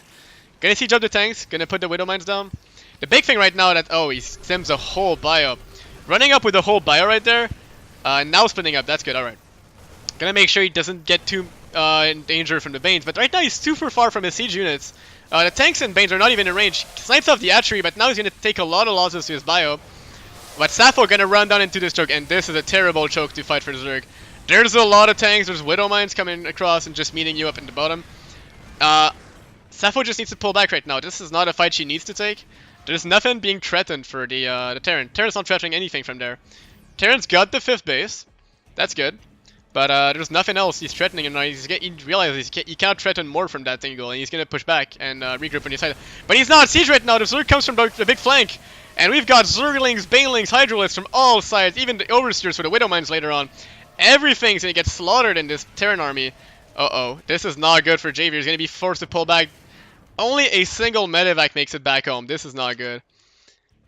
Gonna siege up the tanks, gonna put the Widow Mines down. The big thing right now that, oh, he stems a whole bio. Running up with a whole bio right there, now splitting up, that's good, alright. Gonna make sure he doesn't get too in danger from the Banes, but right now he's super far from his siege units. The tanks and Banes are not even in range. Snipes off the archery, but now he's gonna take a lot of losses to his bio. But Sappho gonna run down into this choke, and this is a terrible choke to fight for Zerg. There's a lot of tanks, there's Widow Mines coming across and just meeting you up in the bottom. Sappho just needs to pull back right now. This is not a fight she needs to take. There's nothing being threatened for the Terran. Terran's not threatening anything from there. Terran's got the 5th base. That's good. But there's nothing else he's threatening, and he realizes he can't threaten more from that angle, and he's going to push back and regroup on his side. But he's not siege right now. The Zerg comes from the big flank. And we've got Zerglings, Banelings, Hydralisks from all sides, even the Overseers for the Widow Mines later on. Everything's going to get slaughtered in this Terran army. Uh-oh, this is not good for Javier. He's going to be forced to pull back. Only a single medevac makes it back home. This is not good.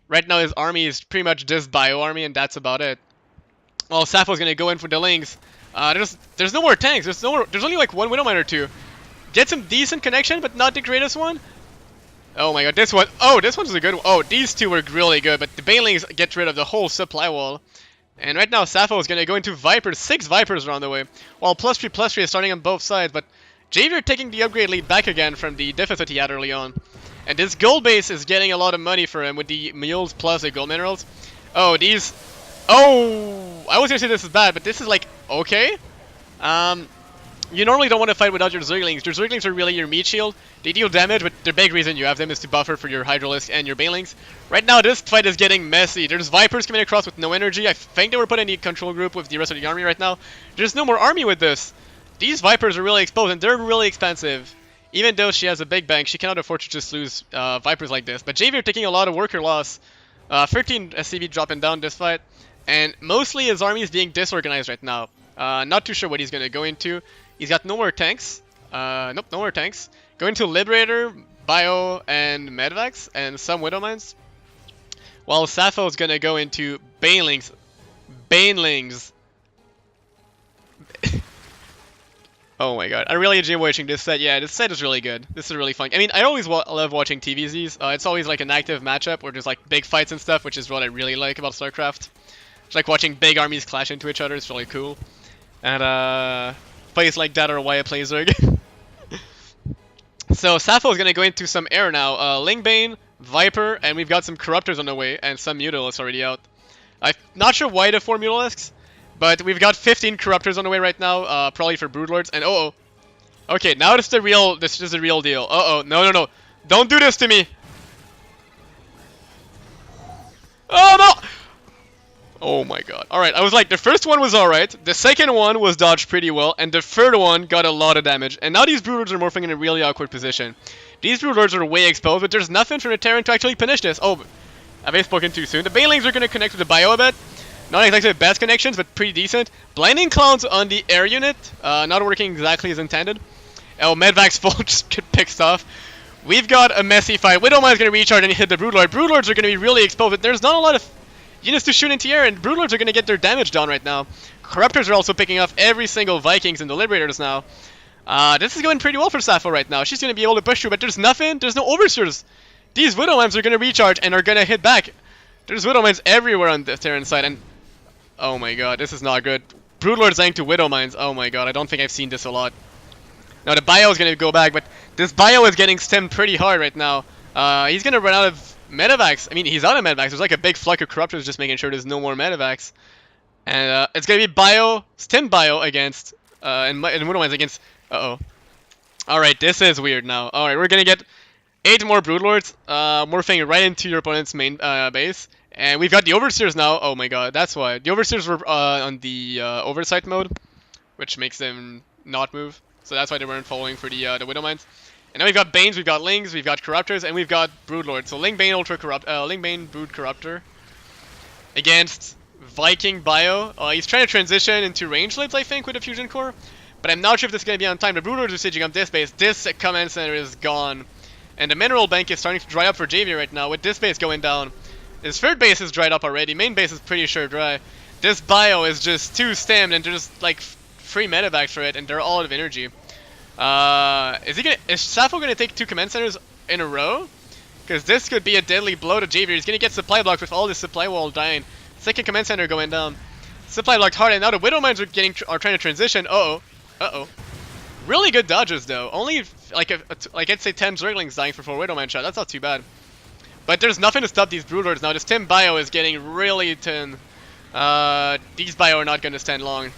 Right now his army is pretty much this bio army, and that's about it. Well, Sappho's going to go in for the Lings. There's no more tanks. There's only like 1 Widow Mine or 2. Get some decent connection, but not the greatest one. Oh my god, this one. Oh, this one's a good one. Oh, these 2 were really good, but the Banelings get rid of the whole supply wall. And right now, Sappho is going to go into Vipers. 6 Vipers are on the way. While +3/+3 is starting on both sides, but Javier taking the upgrade lead back again from the deficit he had early on. And this gold base is getting a lot of money for him with the mules plus the gold minerals. Oh, these... Oh! I was going to say this is bad, but this is like, okay. You normally don't want to fight without your Zerglings. Your Zerglings are really your meat shield. They deal damage, but the big reason you have them is to buffer for your Hydralisks and your Banelings. Right now, this fight is getting messy. There's Vipers coming across with no energy. I think they were put in the control group with the rest of the army right now. There's no more army with this. These Vipers are really exposed, and they're really expensive. Even though she has a big bank, she cannot afford to just lose Vipers like this. But Javier taking a lot of worker loss. 13 SCV dropping down this fight. And mostly his army is being disorganized right now. Not too sure what he's going to go into. He's got no more tanks. Nope, no more tanks. Going to Liberator, Bio, and Medvacs, and some Widow Mines. While Sappho is going to go into Banelings. Banelings. Oh my god, I really enjoy watching this set. Yeah, this set is really good. This is really fun. I mean, I always love watching TVZs. It's always like an active matchup where there's like big fights and stuff, which is what I really like about StarCraft. It's like watching big armies clash into each other. It's really cool. And plays like that are why I play Zerg. So Sappho is gonna go into some air now. Lingbane, Viper, and we've got some Corruptors on the way, and some Mutalisks already out. I'm not sure why the 4 Mutalisks, but we've got 15 Corruptors on the way right now, probably for Broodlords. And okay, now this is the real deal. No, don't do this to me. Oh no! Oh my god. Alright, I was like, the first one was alright, the second one was dodged pretty well, and the third one got a lot of damage. And now these Broodlords are morphing in a really awkward position. These Broodlords are way exposed, but there's nothing from the Terran to actually punish this. Oh, have I spoken too soon? The Banelings are going to connect with the Bio a bit. Not exactly the best connections, but pretty decent. Blinding Clowns on the air unit, not working exactly as intended. Oh, Medvac's full just get picked off. We've got a messy fight. Widow Mine's going to recharge and hit the Broodlord. Broodlords are going to be really exposed, but there's not a lot of units to shoot into air, and Broodlords are going to get their damage down right now. Corruptors are also picking off every single Vikings and the Liberators now. This is going pretty well for Sappho right now. She's going to be able to push through, but there's nothing. There's no Overseers. These Widow Mines are going to recharge and are going to hit back. There's Widow Mines everywhere on the Terran side, and oh my god, this is not good. Broodlords dying to Widow Mines. Oh my god, I don't think I've seen this a lot. Now the Bio is going to go back, but this Bio is getting stemmed pretty hard right now. He's going to run out of Medevacs. I mean, he's out of Medevacs. There's like a big flock of Corruptors just making sure there's no more Medevacs. And it's going to be Bio, stemmed Bio against, and Widow Mines against, Alright, this is weird now. Alright, we're going to get 8 more Broodlords, morphing right into your opponent's main base. And we've got the Overseers now. Oh my god, that's why. The Overseers were on the Oversight mode, which makes them not move. So that's why they weren't following for the Widow Mines. And now we've got Banes, we've got Lings, we've got Corruptors, and we've got Broodlords. So Lingbane Brood Corruptor. against Viking Bio. He's trying to transition into range lids, I think, with a fusion core. But I'm not sure if this is going to be on time. The Broodlords are sieging up this base. This command center is gone. And the mineral bank is starting to dry up for JV right now, with this base going down. His third base is dried up already. Main base is pretty sure dry. This bio is just too stemmed, and there's like free medevacs for it, and they're all out of energy. Is Sappho gonna take 2 command centers in a row? Because this could be a deadly blow to Javier. He's gonna get supply blocked with all this supply wall dying. Second command center going down. Supply blocked hard, and now the Widow Mines are trying to transition. Uh-oh. Really good dodges though. Only like I'd say 10 Zerglings dying for 4 Widow Mine shot. That's not too bad. But there's nothing to stop these Broodlords now. This Tim Bio is getting really thin. These Bio are not gonna stand long.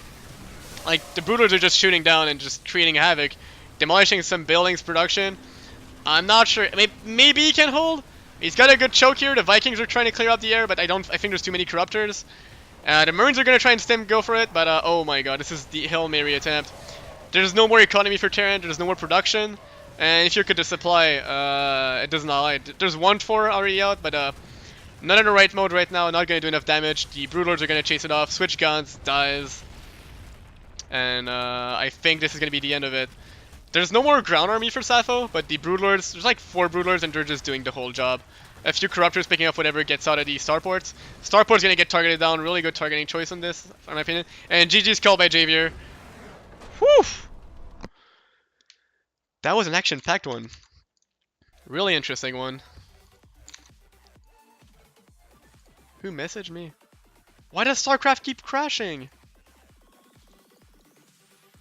Like, the Broodlords are just shooting down and just creating havoc. Demolishing some buildings production. I'm not sure. Maybe he can hold. He's got a good choke here. The Vikings are trying to clear out the air, but I think there's too many Corruptors. The Marines are going to try and go for it, but oh my god, this is the Hail Mary attempt. There's no more economy for Terran, there's no more production. And if you could supply, it does not lie. There's 1-4 already out, but not in the right mode right now, not going to do enough damage. The Broodlords are going to chase it off. Switch guns, dies. And I think this is going to be the end of it. There's no more ground army for Sappho, but the Broodlords, there's like 4 Broodlords and they're just doing the whole job. A few Corruptors picking up whatever gets out of the Starports. Starport's going to get targeted down. Really good targeting choice on this, in my opinion. And GG's called by Javier. Whew! That was an action-packed one. Really interesting one. Who messaged me? Why does StarCraft keep crashing?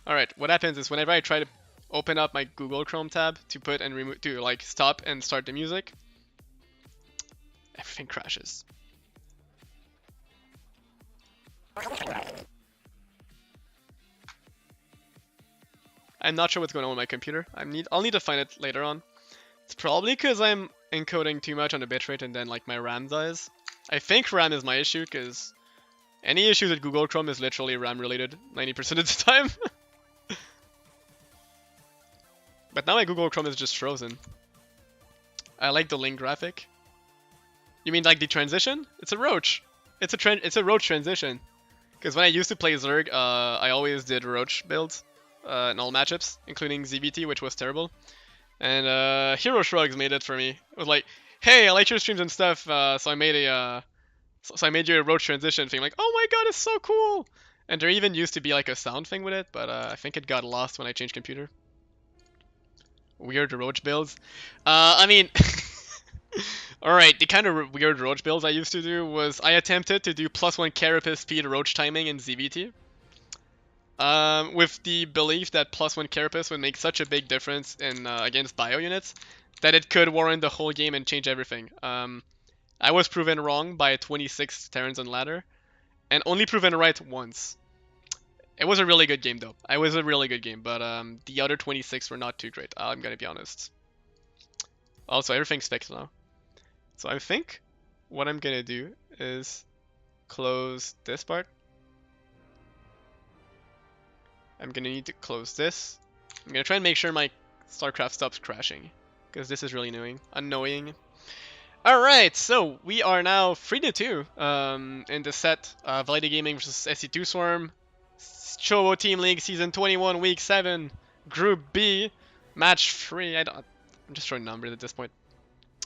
Alright, what happens is whenever I try to open up my Google Chrome tab to put and remove, to like stop and start the music, everything crashes. I'm not sure what's going on with my computer. I'll need to find it later on. It's probably because I'm encoding too much on the bitrate and then like my RAM dies. I think RAM is my issue because any issues with Google Chrome is literally RAM related 90% of the time. But now my Google Chrome is just frozen. I like the link graphic. You mean like the transition? It's a roach. It's a roach transition. Because when I used to play Zerg, I always did roach builds in all matchups, including ZVT, which was terrible. And Hero Shrugs made it for me. It was like, hey, I like your streams and stuff, so I made you a roach transition thing. Like, oh my god, it's so cool! And there even used to be like a sound thing with it, but I think it got lost when I changed computer. Weird roach builds. I mean, alright, the kind of weird roach builds I used to do was I attempted to do +1 carapace speed roach timing in ZVT. With the belief that +1 carapace would make such a big difference in against bio units that it could warrant the whole game and change everything. I was proven wrong by 26 Terrans on ladder, and only proven right once. It was a really good game though. It was a really good game, but the other 26 were not too great. I'm gonna be honest. Also, everything's fixed now. So I think what I'm gonna do is close this part. I'm gonna need to close this. I'm gonna try and make sure my StarCraft stops crashing, because this is really annoying. Alright, so we are now 3-2 in the set Validity Gaming versus Sc2Swarm. Chobo Team League Season 21, Week 7, Group B, Match 3. I'm just throwing numbers at this point.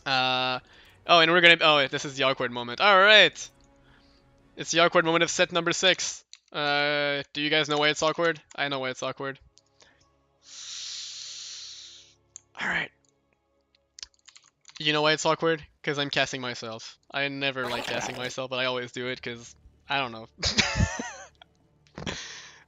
Oh, and we're gonna... Oh, this is the awkward moment. Alright! It's the awkward moment of set number 6. Do you guys know why it's awkward? I know why it's awkward. Alright. You know why it's awkward? Because I'm casting myself. I never like casting myself, but I always do it because... I don't know.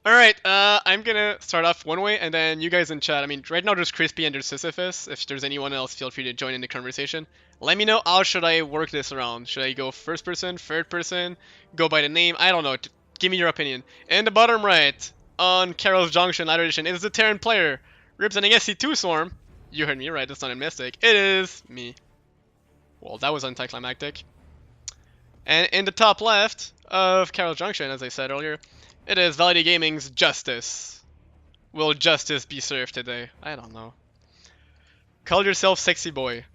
Alright, I'm gonna start off one way, and then you guys in chat, I mean, right now there's Crispy and there's Sisyphus. If there's anyone else, feel free to join in the conversation. Let me know how should I work this around. Should I go first person, third person, go by the name? I don't know. Give me your opinion. In the bottom right, on Carol's Junction Ladder Edition, is the Terran player representing Sc2Swarm. You heard me right, that's not a mistake. It is me. Well, that was anticlimactic. And in the top left of Carol's Junction, as I said earlier, it is Validity Gaming's Justice. Will justice be served today? I don't know. Call yourself Sexy Boy.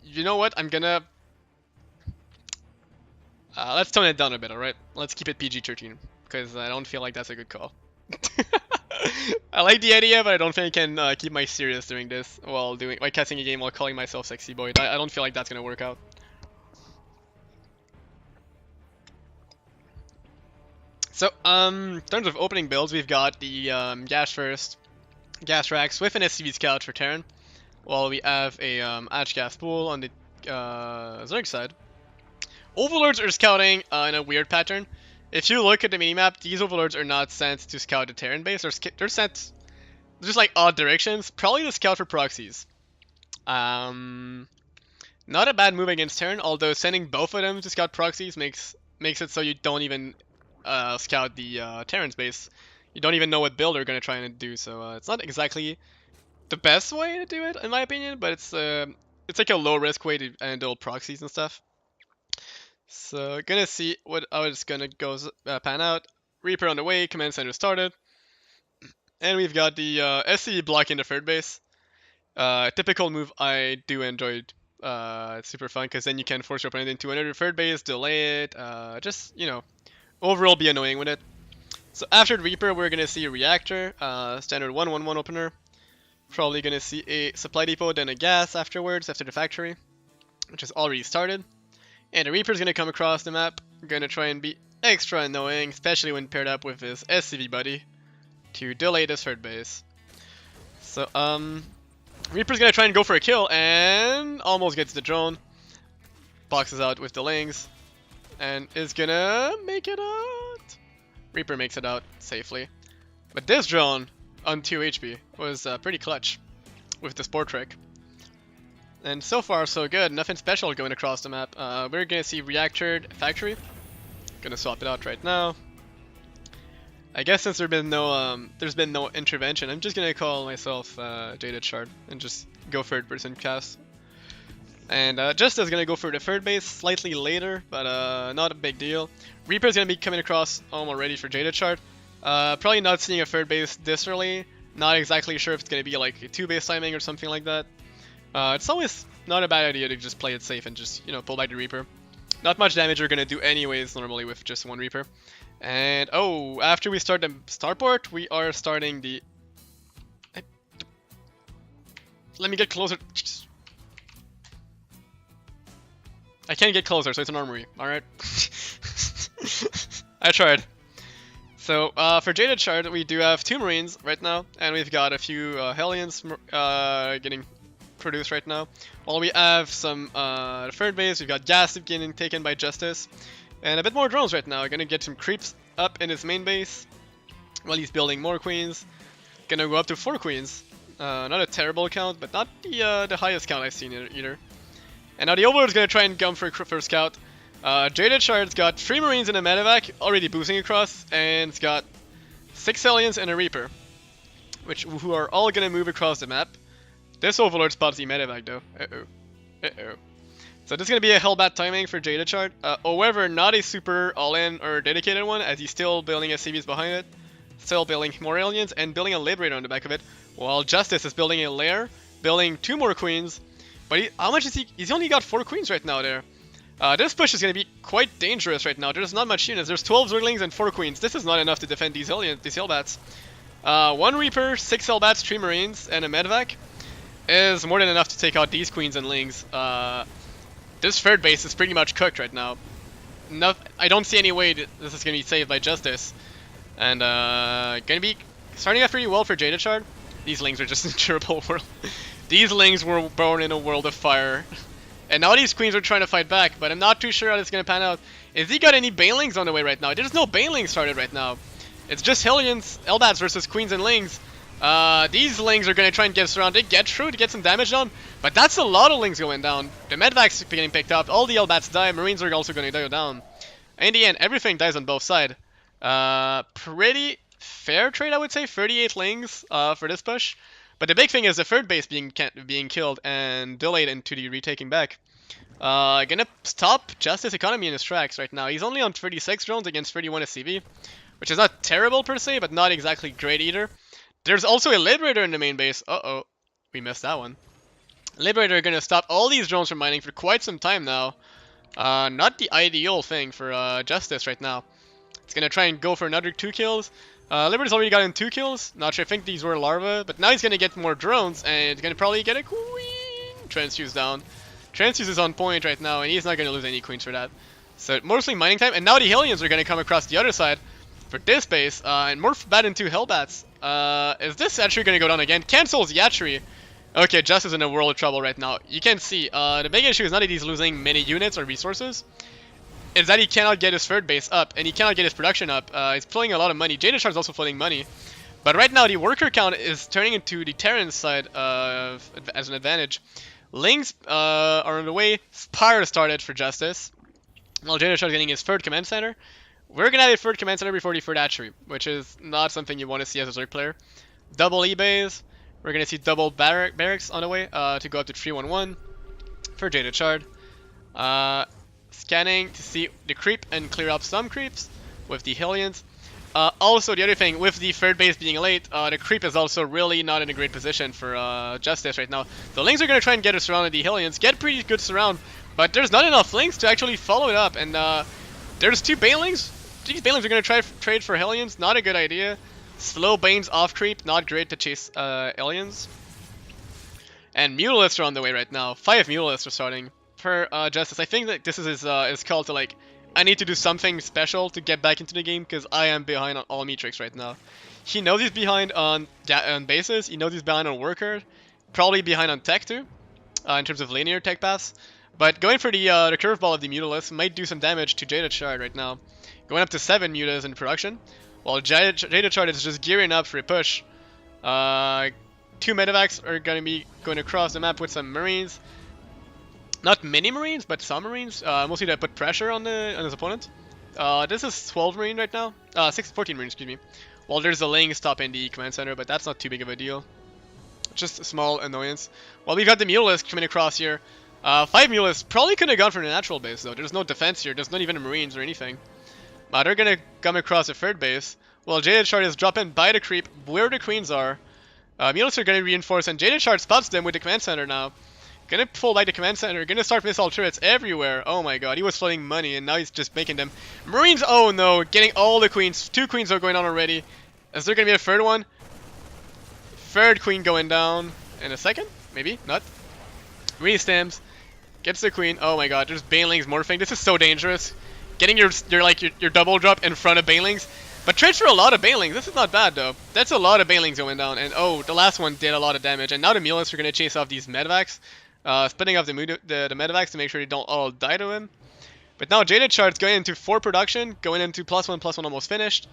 You know what? I'm gonna Let's tone it down a bit, alright? Let's keep it PG-13, because I don't feel like that's a good call. I like the idea, but I don't think I can keep my serious doing this while casting a game while calling myself Sexy Boy. I don't feel like that's gonna work out. So, in terms of opening builds, we've got the Gas First, Gas Racks with an SCV Scout for Terran, while we have a Ash Gas Pool on the Zerg side. Overlords are scouting in a weird pattern. If you look at the minimap, these Overlords are not sent to scout the Terran base. They're sent just like odd directions, probably to scout for proxies. Not a bad move against Terran, although sending both of them to scout proxies makes it so you don't even scout the Terran's base. You don't even know what build they're gonna try and do, so it's not exactly the best way to do it, in my opinion. But it's like a low risk way to handle proxies and stuff. So gonna see how it's gonna pan out. Reaper on the way, command center started, and we've got the SC blocking the third base. Typical move I do enjoy. It's super fun because then you can force your opponent into another third base, delay it, just overall be annoying with it. So after the Reaper, we're gonna see a reactor, standard 1-1-1 opener. Probably gonna see a supply depot, then a gas afterwards after the factory, which is already started. And the Reaper's gonna come across the map, gonna try and be extra annoying, especially when paired up with his SCV buddy, to delay this third base. So, Reaper's gonna try and go for a kill, and almost gets the drone. Boxes out with the Lings, and is gonna make it out. Reaper makes it out safely. But this drone, on 2 HP, was pretty clutch with the Sport Trick. And so far, so good. Nothing special going across the map. We're gonna see Reactor Factory. Gonna swap it out right now. I guess since there's been no intervention, I'm just gonna call myself Jaded Shard and just go third person cast. And Justice gonna go for the third base slightly later, but not a big deal. Reaper's gonna be coming across already for Jaded Shard. Probably not seeing a third base this early. Not exactly sure if it's gonna be like a 2 base timing or something like that. It's always not a bad idea to just play it safe and just, pull back the Reaper. Not much damage you're gonna do anyways normally with just 1 Reaper. And, oh, after we start the starport, we are starting the... Let me get closer. I can't get closer, so it's an armory, alright? I tried. So, for Jaded Shard, we do have 2 Marines right now, and we've got a few Hellions getting produced right now. While we have some third base, we've got gas getting taken by Justice, and a bit more drones right now. Gonna get some creeps up in his main base while he's building more queens. Gonna go up to 4 queens. Not a terrible count, but not the highest count I've seen either. And now the Overlord's gonna try and come for scout. Jaded Shard's got 3 Marines and a medevac already boosting across, and it's got 6 Hellions and a Reaper, who are all gonna move across the map. This Overlord spots the medevac though. So this is gonna be a hellbat timing for Jaded Shard. However, not a super all-in or dedicated one, as he's still building SCVs behind it, still building more aliens, and building a Liberator on the back of it, while Justice is building a lair, building 2 more queens. But how much is he? He's only got 4 queens right now there. This push is gonna be quite dangerous right now. There's not much units. There's 12 Zerglings and 4 queens. This is not enough to defend these hellbats. 1 Reaper, 6 hellbats, 3 Marines, and a medevac is more than enough to take out these queens and lings. This third base is pretty much cooked right now. I don't see any way this is gonna be saved by Justice, and gonna be starting off pretty well for Jaded Shard. These lings are just in a terrible world. These lings were born in a world of fire, and now these queens are trying to fight back. But I'm not too sure how this is gonna pan out. Is he got any banelings on the way right now? There's no banelings started right now. It's just Hellions, Elbats versus queens and lings. These lings are gonna try and get surrounded, get through to get some damage done, but that's a lot of lings going down. The medvac's getting picked up, all the Elbats die, Marines are also gonna go down. In the end, everything dies on both sides. Pretty fair trade, I would say, 38 lings for this push. But the big thing is the third base being killed and delayed into the retaking back. Gonna stop Justice economy in his tracks right now. He's only on 36 drones against 31 SCV, which is not terrible per se, but not exactly great either. There's also a Liberator in the main base. Uh-oh, we missed that one. Liberator gonna stop all these drones from mining for quite some time now. Not the ideal thing for Justice right now. It's gonna try and go for another 2 kills. Liberty's already gotten 2 kills. Not sure, I think these were larvae, but now he's gonna get more drones, and he's gonna probably get a queen. Transfuse down. Transfuse is on point right now, and he's not gonna lose any queens for that. So mostly mining time, and now the Hellions are gonna come across the other side for this base, and morph bat into Hellbats. Is this actually gonna go down again? Cancels Yatri. Okay, Justice is in a world of trouble right now. You can see, the big issue is not that he's losing many units or resources, is that he cannot get his third base up, and he cannot get his production up. He's pulling a lot of money. Jaded Shard's also floating money. But right now, the worker count is turning into the Terran side as an advantage. Lings are on the way. Spire started for Justice. While Jaded Shard's getting his third command center. We're going to have a third command center before the third hatchery, which is not something you want to see as a Zerg player. Double E-Bays. We're going to see double barracks on the way to go up to 311 for Jaded Shard. Scanning to see the creep and clear up some creeps with the Hellions. Also, the other thing, with the third base being late, the creep is also really not in a great position for Justice right now. The Lings are going to try and get a surround of the Hellions, get pretty good surround, but there's not enough Lings to actually follow it up, and there's 2 Banelings. These Banelings are going to try trade for Hellions, not a good idea. Slow Banes off creep, not great to chase Aliens. And Mutalisks are on the way right now. 5 Mutalisks are starting for Justice. I think that this is his call to, like, I need to do something special to get back into the game because I am behind on all metrics right now. He knows he's behind on bases. He knows he's behind on worker. Probably behind on tech too, in terms of linear tech paths. But going for the curveball of the Mutalisk might do some damage to Jaded Shard right now. Going up to 7 Mutas in production, while Jaded Shard is just gearing up for a push. 2 medevacs are going to be going across the map with some Marines. Not many Marines, but some Marines. Mostly to put pressure on his opponent. This is 12 Marine right now. 14 Marine, excuse me. While there's a Ling stopping the command center, but that's not too big of a deal. Just a small annoyance. While we've got the Mutalisk coming across here. 5 Mutalisks probably could have gone for the natural base though. There's no defense here. There's not even Marines or anything. They're gonna come across the third base. Well, Jaded Shard is dropping by the creep where the queens are. Mutalisks are gonna reinforce, and Jaded Shard spots them with the command center now. Gonna pull back the command center, gonna start missile turrets everywhere. Oh my god, he was flooding money and now he's just making them. Marines, oh no, getting all the queens. 2 queens are going on already. Is there gonna be a third one? Third queen going down in a second? Maybe, not. Re-stems, gets the queen. Oh my god, there's Banelings morphing. This is so dangerous. Getting your double drop in front of Banelings. But trades for a lot of Banelings. This is not bad though. That's a lot of Banelings going down. And oh, the last one did a lot of damage. And now the Mutalisks are gonna chase off these medevacs. Splitting off the medevacs to make sure they don't all die to him. But now Jaded Shard's going into 4 production, going into +1/+1 almost finished.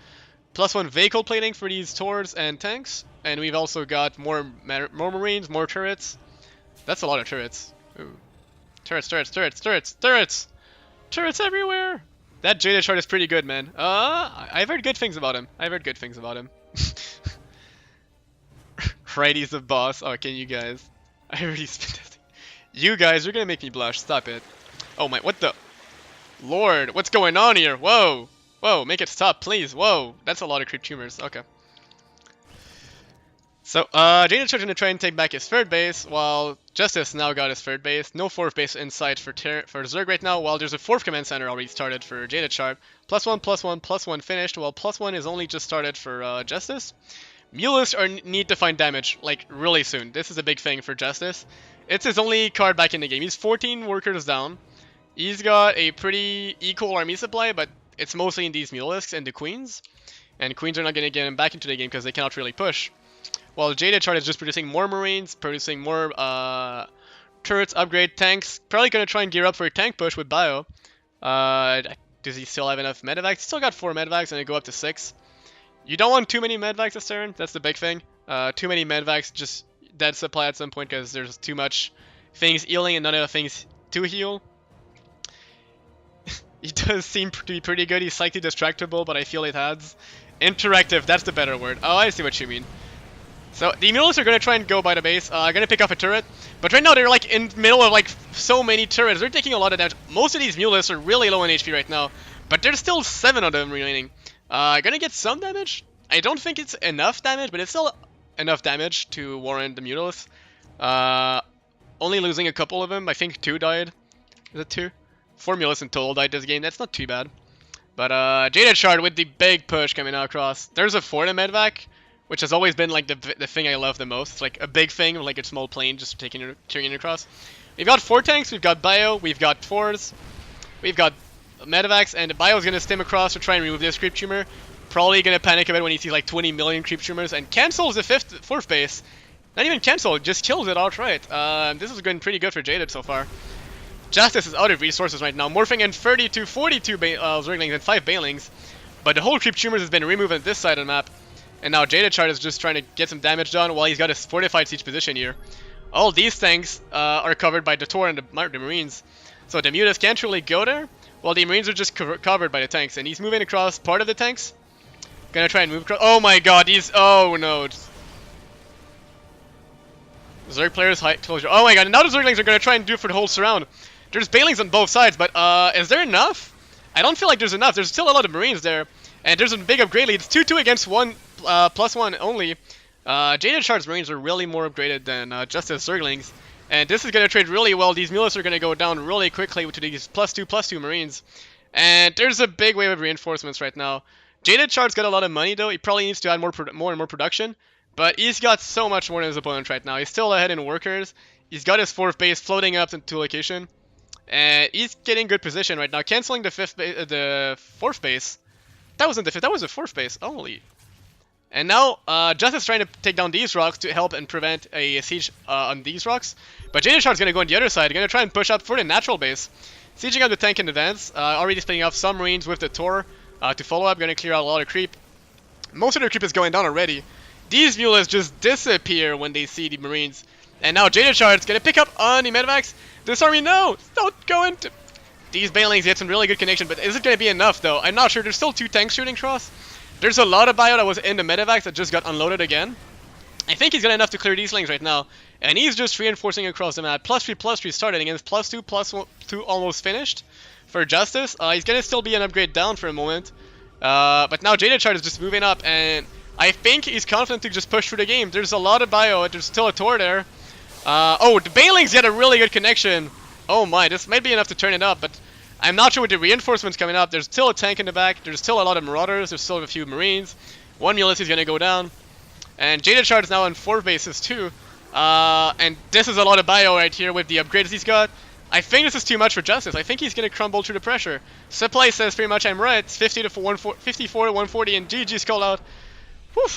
+1 vehicle plating for these Tors and tanks. And we've also got more Marines, more turrets. That's a lot of turrets. Ooh. Turrets, turrets, turrets, turrets, turrets! Turrets everywhere! That Jaded Shard is pretty good, man. I've heard good things about him. I've heard good things about him. Right, he's the boss. Oh, can you guys? I already spent it. You guys, you're gonna make me blush. Stop it. Oh my, what the? Lord, what's going on here? Whoa. Whoa, make it stop, please. Whoa, that's a lot of creep tumors. Okay. So, Jaded Shard's gonna try and take back his third base, while Justice now got his third base. No 4th base in sight for Zerg right now, while there's a 4th command center already started for Jaded Shard. +1/+1/+1 finished, while +1 is only just started for Justice. Mutalisks need to find damage, like, really soon. This is a big thing for Justice. It's his only card back in the game. He's 14 workers down. He's got a pretty equal army supply, but it's mostly in these Mutalisks and the Queens. And Queens are not going to get him back into the game because they cannot really push. While Jaded Shard is just producing more Marines, producing more turrets, upgrade, tanks. Probably going to try and gear up for a tank push with Bio. Does he still have enough medevacs? He's still got 4 medevacs and they go up to 6. You don't want too many medevacs this turn. That's the big thing. Too many medevacs, just dead supply at some point because there's too much things healing and none of the things to heal. He does seem to be pretty good. He's slightly distractible, but I feel it adds. Interactive, that's the better word. Oh, I see what you mean. So the Mutalisks are going to try and go by the base. Going to pick off a turret. But right now they're like in the middle of like so many turrets. They're taking a lot of damage. Most of these Mutalisks are really low in HP right now. But there's still 7 of them remaining. Gonna get some damage. I don't think it's enough damage, but it's still enough damage to warrant the Mutalisks. Only losing a couple of them. I think 2 died. Is it 2? 4 mules in total died this game. That's not too bad. But Jaded Shard with the big push coming out across. There's a fort in Medvac, which has always been like the thing I love the most. It's like a big thing, like a small plane just carrying it across. We've got 4 tanks, we've got Bio, we've got 4s, we've got Medivacs, and Bio's gonna stim across to try and remove this creep tumor. Probably gonna panic a bit when he sees like 20 million creep tumors and cancels the 4th base. Not even cancel, just kills it outright. This is going pretty good for Jaded so far. Justice is out of resources right now, morphing in 30 to 42 Zerglings and 5 Banelings. But the whole creep tumors has been removed on this side of the map. And now Jaded Shard is just trying to get some damage done while he's got his fortified siege position here. All these tanks are covered by the Tor and the Marines. So the Mutas can't really go there, while the Marines are just covered by the tanks. And he's moving across part of the tanks. Gonna try and move across. Oh my god, he's... Oh no. Zerg players high closure. Oh my god, and now the Zerglings are gonna try and do it for the whole surround. There's Banelings on both sides, but is there enough? I don't feel like there's enough. There's still a lot of Marines there. And there's a big upgrade lead. It's 2-2 against 1, +1 only. Jaded Shard's Marines are really more upgraded than Justice Zerglings. And this is going to trade really well. These mules are going to go down really quickly to these +2/+2 Marines. And there's a big wave of reinforcements right now. Jaded Shard's got a lot of money though. He probably needs to add more and more production. But he's got so much more than his opponent right now. He's still ahead in workers. He's got his 4th base floating up into location. And he's getting good position right now. Canceling the 4th base. That wasn't the 5th, that was the 4th base. Holy. And now, Justice trying to take down these rocks to help and prevent a siege on these rocks. But Jaded Shard's going to go on the other side. Going to try and push up for the natural base. Sieging up the tank in advance. Already splitting off some Marines with the Tor to follow up. Going to clear out a lot of creep. Most of the creep is going down already. These mules just disappear when they see the Marines. And now Jaded Shard's going to pick up on the Medivacs. This army, no! Don't go into... These Banelings get some really good connection, but is it going to be enough though? I'm not sure. There's still 2 tanks shooting across. There's a lot of bio that was in the Medivacs that just got unloaded again. I think he's got enough to clear these lanes right now. And he's just reinforcing across the map. +3/+3 started against +2/+2 almost finished for Justice. He's going to still be an upgrade down for a moment. But now Jaded Shard is just moving up, and I think he's confident to just push through the game. There's a lot of bio. There's still a Tor there. Oh, the Banelings get a really good connection. Oh my, this might be enough to turn it up, but I'm not sure with the reinforcements coming up. There's still a tank in the back. There's still a lot of Marauders. There's still a few Marines. 1 Ulysses is going to go down. And Jaded Shard is now on 4 bases too. And this is a lot of bio right here with the upgrades he's got. I think this is too much for Justice. I think he's going to crumble through the pressure. Supply says pretty much I'm right. It's 54 to 140 and GG's call out. Whew.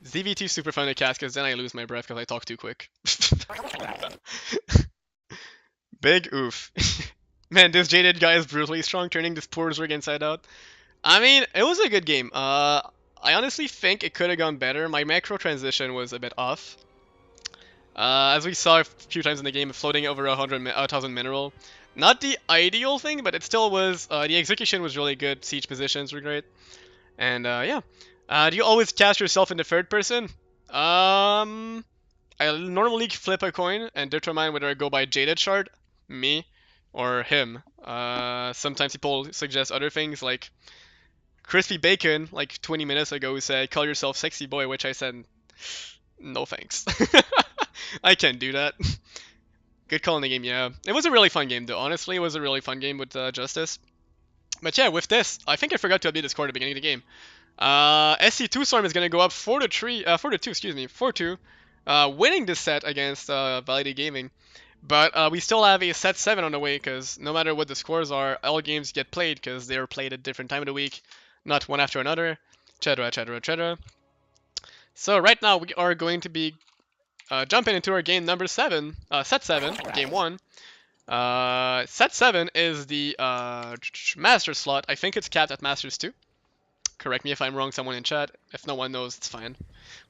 ZVT super fun to cast because then I lose my breath because I talk too quick. Big oof. Man, this Jaded guy is brutally strong, turning this poor Zerg inside out. I mean, it was a good game. I honestly think it could have gone better. My macro transition was a bit off. As we saw a few times in the game, floating over 1,000 mineral. Not the ideal thing, but it still was. The execution was really good. Siege positions were great. And yeah. Do you always cast yourself in the 3rd person? I normally flip a coin and determine whether I go by Jaded Shard, me, or him. Sometimes people suggest other things like Crispy Bacon, like 20 minutes ago, who said, call yourself sexy boy, which I said, no thanks. I can't do that. Good call in the game, yeah. It was a really fun game, though. Honestly, it was a really fun game with Justice. But yeah, with this, I think I forgot to update the score at the beginning of the game. Sc2Swarm is going to go up 4-2, winning this set against Validity Gaming. But we still have a set 7 on the way, because no matter what the scores are, all games get played, because they are played at different time of the week, not one after another, etc, etc, etc. So right now we are going to be jumping into our game number 7, set 7, game 1. Set 7 is the Master slot. I think it's capped at Masters 2. Correct me if I'm wrong, someone in chat. If no one knows, it's fine.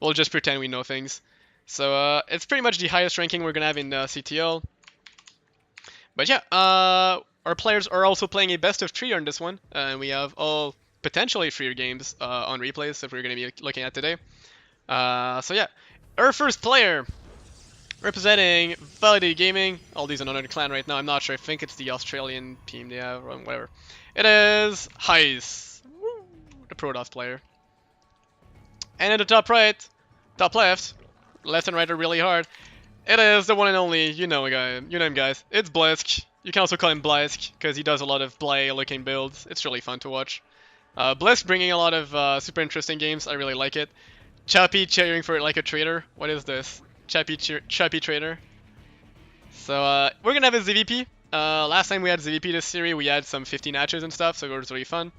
We'll just pretend we know things. So it's pretty much the highest ranking we're going to have in CTL. But yeah, our players are also playing a best of 3 on this one. And we have all potentially 3 games on replays that we're going to be looking at today. So yeah, our first player representing Validity Gaming. All these are another clan right now. I'm not sure. I think it's the Australian team they have or whatever. It is Heis. The Protoss player. And in the top right, top left and right are really hard. It is the one and only, you know him guys. It's Blisk. You can also call him Blisk, because he does a lot of Blay-looking builds. It's really fun to watch. Blisk bringing a lot of super interesting games. I really like it. Chappy cheering for it like a traitor. What is this? Chappy traitor. So we're gonna have a ZVP. Last time we had ZVP this series, we had some 15 hatches and stuff, so it was really fun.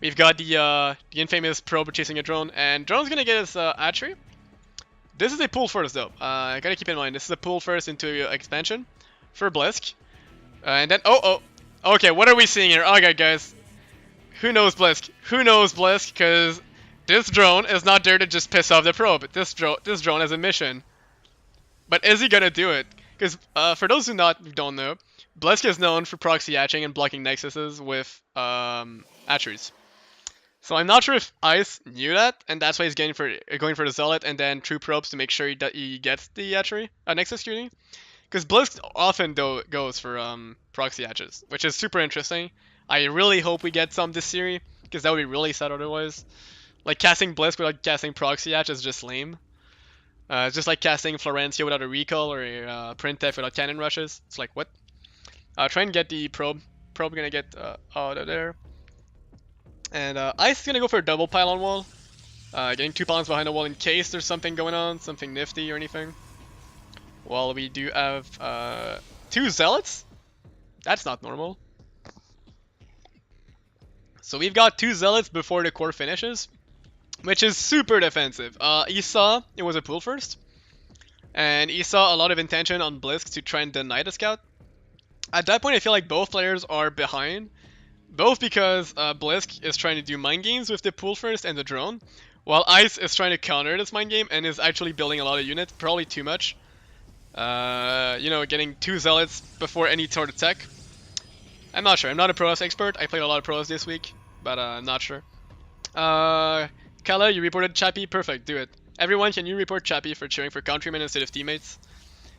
We've got the infamous probe chasing a drone, and drone's gonna get his hatchery. This is a pull first though. I gotta keep in mind, this is a pull first into expansion for Blisk. And then, okay, what are we seeing here? Okay, guys, who knows Blisk? Who knows Blisk? Because this drone is not there to just piss off the probe. This drone has a mission. But is he gonna do it? Because for those who don't know, Blisk is known for proxy hatching and blocking nexuses with hatcheries. So I'm not sure if Ice knew that, and that's why he's going for the Zealot and then True Probes to make sure that he gets the hatchery, Nexus shooting. Because Blisk often goes for proxy hatches, which is super interesting. I really hope we get some this series, because that would be really sad otherwise. Like casting Blisk without casting proxy hatch is just lame. It's just like casting Florencia without a recall or a Printef without cannon rushes. It's like, what? Try and get the probe. Probe gonna get out of there. And Ice is gonna go for a double pylon wall. Getting 2 pylons behind the wall in case there's something going on, something nifty or anything. Well, we do have 2 Zealots. That's not normal. So we've got 2 Zealots before the core finishes, which is super defensive. He saw it was a pull first, and he saw a lot of intention on Blisk to try and deny the scout. At that point, I feel like both players are behind, both because Blisk is trying to do mind games with the pull first and the drone, while Ice is trying to counter this mind game and is actually building a lot of units, probably too much. You know, getting 2 Zealots before any sort of tech. I'm not sure. I'm not a Protoss expert. I played a lot of Protoss this week, but I'm not sure. Kala, you reported Chappy. Perfect. Do it. Everyone, can you report Chappy for cheering for countrymen instead of teammates?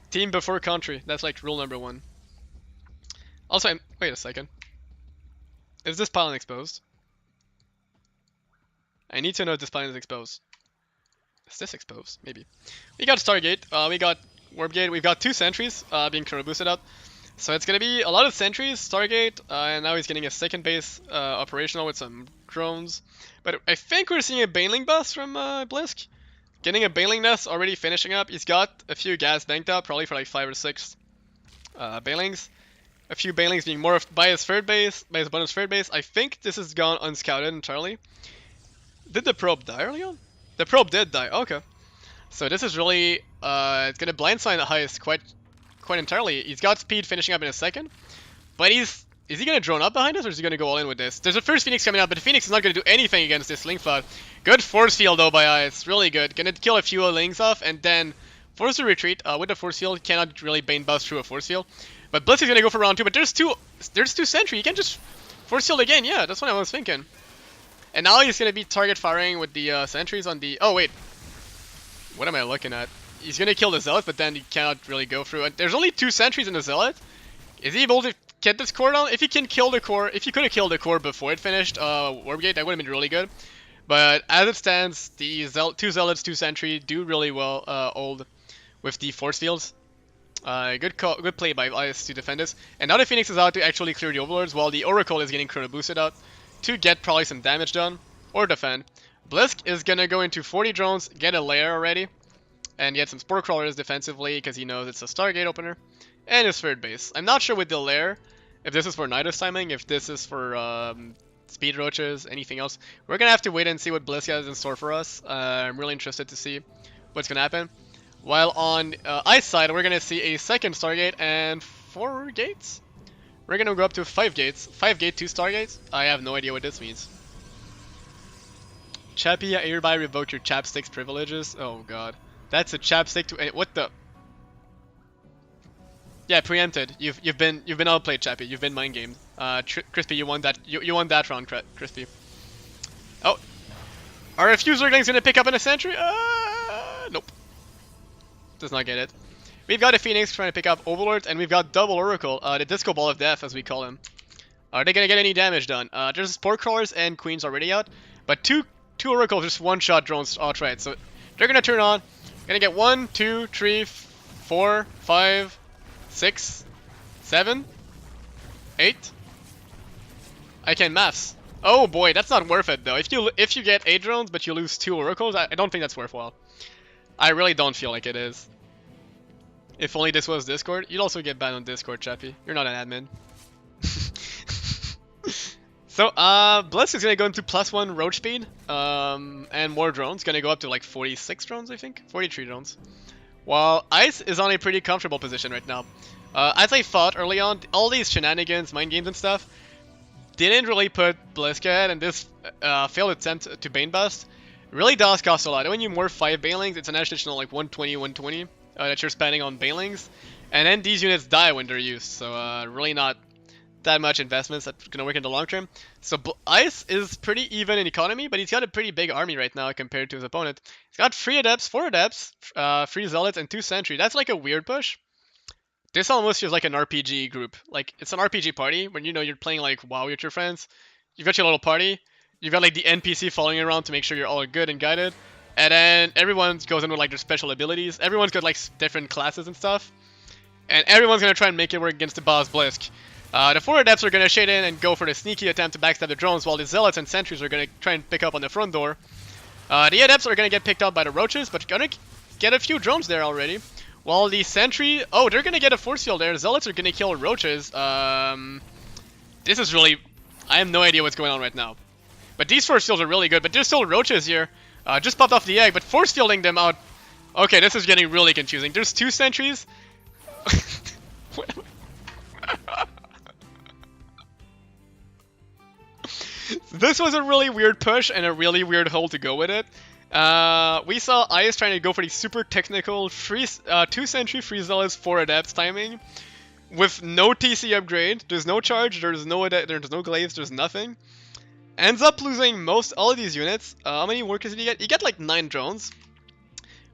Team before country. That's like rule number 1. Also, wait a second. Is this pylon exposed? I need to know if this pylon is exposed. Is this exposed? Maybe. We got Stargate. We got Warp Gate. We've got 2 sentries being chrono boosted out. So it's gonna be a lot of sentries, Stargate, and now he's getting a second base operational with some drones. But I think we're seeing a Baneling bus from Blisk. Getting a Baneling nest already finishing up. He's got a few gas banked up, probably for like 5 or 6 Banelings. A few Banelings being more by his third base, by his bonus third base. I think this has gone unscouted entirely. Did the probe die early on? The probe did die. Okay. So this is really it's gonna blindside the highest quite entirely. He's got speed finishing up in a second, but is he gonna drone up behind us, or is he gonna go all in with this? There's a first Phoenix coming out, but the Phoenix is not gonna do anything against this Link Flood. Good force field though by Ice, really good. Gonna kill a few Lings off and then force a retreat with the force field. Cannot really Bane bust through a force field, but Blitz is gonna go for round 2. But there's two sentry. You can just force field again. Yeah, that's what I was thinking. And now he's gonna be target firing with the sentries on the. Oh wait, what am I looking at? He's gonna kill the Zealot, but then he cannot really go through. And there's only 2 sentries in the Zealot. Is he able to get this core down? If he can kill the core, if he could have killed the core before it finished Warp Gate, that would have been really good. But as it stands, the 2 Zealots, 2 sentry do really well hold with the force fields. Good play by Ice to defend this. And now the Phoenix is out to actually clear the Overlords, while the Oracle is getting chrono boosted out to get probably some damage done or defend. Blisk is gonna go into 40 drones, get a lair already, and get some Spore Crawlers defensively because he knows it's a Stargate opener, and his third base. I'm not sure with the lair if this is for Nidus timing, if this is for Speed Roaches, anything else. We're gonna have to wait and see what Blisk has in store for us. I'm really interested to see what's gonna happen. While on Ice side, we're gonna see a second Stargate and 4 gates. We're gonna go up to 5 gates. 5 gate, 2 Stargates. I have no idea what this means. Chappy, I hereby revoke your chapsticks privileges. Oh god. That's a chapstick to what the? Yeah, preempted. You've been outplayed, Chappy. You've been mind gamed. Crispy, you won that. You won that round, Crispy. Oh, are a few Zerglings gonna pick up in a sentry? Nope. Does not get it. We've got a Phoenix trying to pick up Overlords, and we've got double Oracle, the Disco Ball of Death, as we call him. Are they gonna get any damage done? There's Spore Crawlers and Queens already out, but two Oracles just one-shot drones outright. So they're gonna turn on. Gonna get 1, 2, 3, 4, 5, 6, 7. 8? I can maths. Oh boy, that's not worth it though. If you get 8 drones but you lose 2 oracles, I don't think that's worthwhile. I really don't feel like it is. If only this was Discord. You'd also get banned on Discord, Chappie. You're not an admin. So, Blitz is gonna go into +1 roach speed, and more drones. Gonna go up to like 46 drones, I think? 43 drones. While Ice is on a pretty comfortable position right now. As I thought early on, all these shenanigans, mind games and stuff, didn't really put Blisk ahead, and this failed attempt to Bane Bust really does cost a lot. When you morph 5 Banelings, it's an additional like 120, 120 that you're spending on Banelings, and then these units die when they're used, so really not that much investments that's gonna work in the long term. So Ice is pretty even in economy, but he's got a pretty big army right now compared to his opponent. He's got 3 Adepts, 4 Adepts, 3 Zealots, and 2 Sentry. That's like a weird push. This almost feels like an RPG group. Like, it's an RPG party when you know you're playing like WoW with your friends. You've got your little party. You've got like the NPC following you around to make sure you're all good and guided. And then everyone goes in with like their special abilities. Everyone's got like different classes and stuff. And everyone's gonna try and make it work against the boss Blisk. The 4 Adepts are gonna shade in and go for the sneaky attempt to backstab the drones, while the Zealots and Sentries are gonna try and pick up on the front door. The Adepts are gonna get picked up by the Roaches, but gonna get a few drones there already. While the Sentry... Oh, they're gonna get a force field there. The Zealots are gonna kill Roaches. This is really... I have no idea what's going on right now. But these force fields are really good, but there's still Roaches here. Just popped off the egg, but force fielding them out... Okay, this is getting really confusing. There's 2 Sentries. This was a really weird push and a really weird hole to go with it. We saw Ice trying to go for the super technical 2 Sentry, 3 Zealots, 4 Adepts timing with no TC upgrade. There's no charge, there's no glaives, there's nothing. Ends up losing all of these units. How many workers did he get? He got like 9 drones.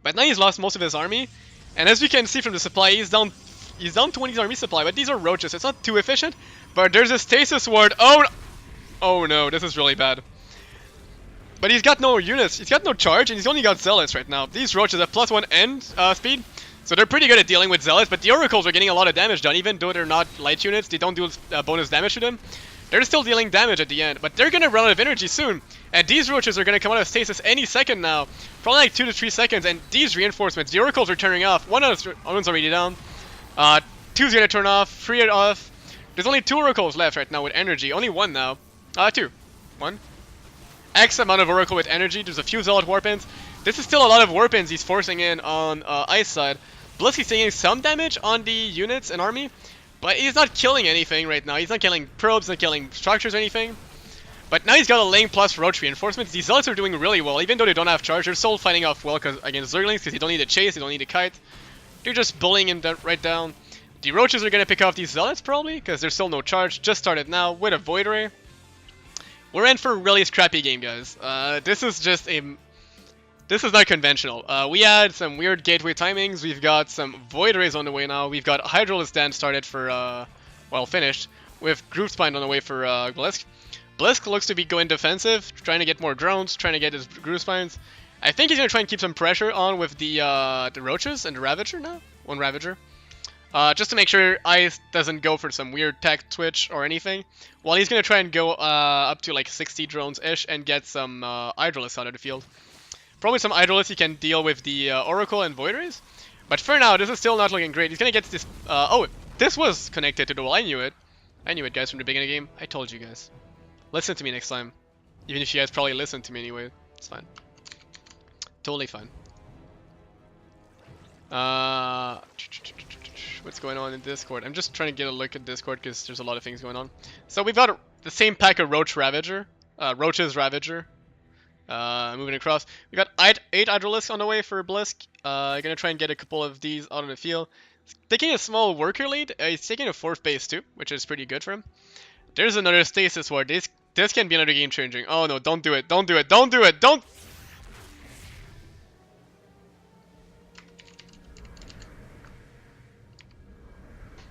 But now he's lost most of his army. And as you can see from the supply, he's down 20's army supply. But these are Roaches, so it's not too efficient. But there's a stasis ward. Oh no, this is really bad. But he's got no units, he's got no charge, and he's only got Zealots right now. These Roaches have +1 end speed, so they're pretty good at dealing with Zealots, but the Oracles are getting a lot of damage done. Even though they're not light units, they don't do bonus damage to them. They're still dealing damage at the end, but they're gonna run out of energy soon. And these Roaches are gonna come out of stasis any second now. Probably like 2 to 3 seconds, and these reinforcements, the Oracles are turning off. One's already down. 2's gonna turn off, 3 are off. There's only 2 Oracles left right now with energy, only 1 now. 2. 1. X amount of Oracle with energy. There's a few Zealot Warpins. This is still a lot of Warpins he's forcing in on Ice side. Blisk is taking some damage on the units and army, but he's not killing anything right now. He's not killing probes, not killing structures or anything. But now he's got a lane plus Roach reinforcements. These Zealots are doing really well, even though they don't have charge. They're still fighting off well against Zerglings because they don't need to chase, they don't need to kite. They're just bullying him right down. The Roaches are going to pick off these Zealots probably because there's still no charge. Just started now with a Void Ray. We're in for a really scrappy game, guys. This is not conventional. We had some weird gateway timings. We've got some Void Rays on the way now. We've got Hydralisk Dance started for, well, finished. With Group Spine on the way for Blisk. Blisk looks to be going defensive, trying to get more drones, trying to get his Group Spines. I think he's going to try and keep some pressure on with the Roaches and the Ravager now. 1 Ravager. Just to make sure Ice doesn't go for some weird tech twitch or anything. While he's going to try and go up to like 60 drones-ish and get some Hydralisks out of the field. Probably some Hydralisks he can deal with the Oracle and Void Rays. But for now, this is still not looking great. He's going to get this... oh, this was connected to the wall. I knew it. I knew it, guys, from the beginning of the game. I told you guys. Listen to me next time. Even if you guys probably listen to me anyway. It's fine. Totally fine. What's going on in Discord? I'm just trying to get a look at Discord because there's a lot of things going on. So we've got the same pack of Roaches Ravager. Moving across. We got 8 Hydralisks on the way for Blisk. Gonna try and get a couple of these out of the field. Taking a small worker lead. He's taking a 4th base too, which is pretty good for him. There's another stasis ward. This can be another game changing. Oh no, don't do it. Don't do it. Don't do it. Don't.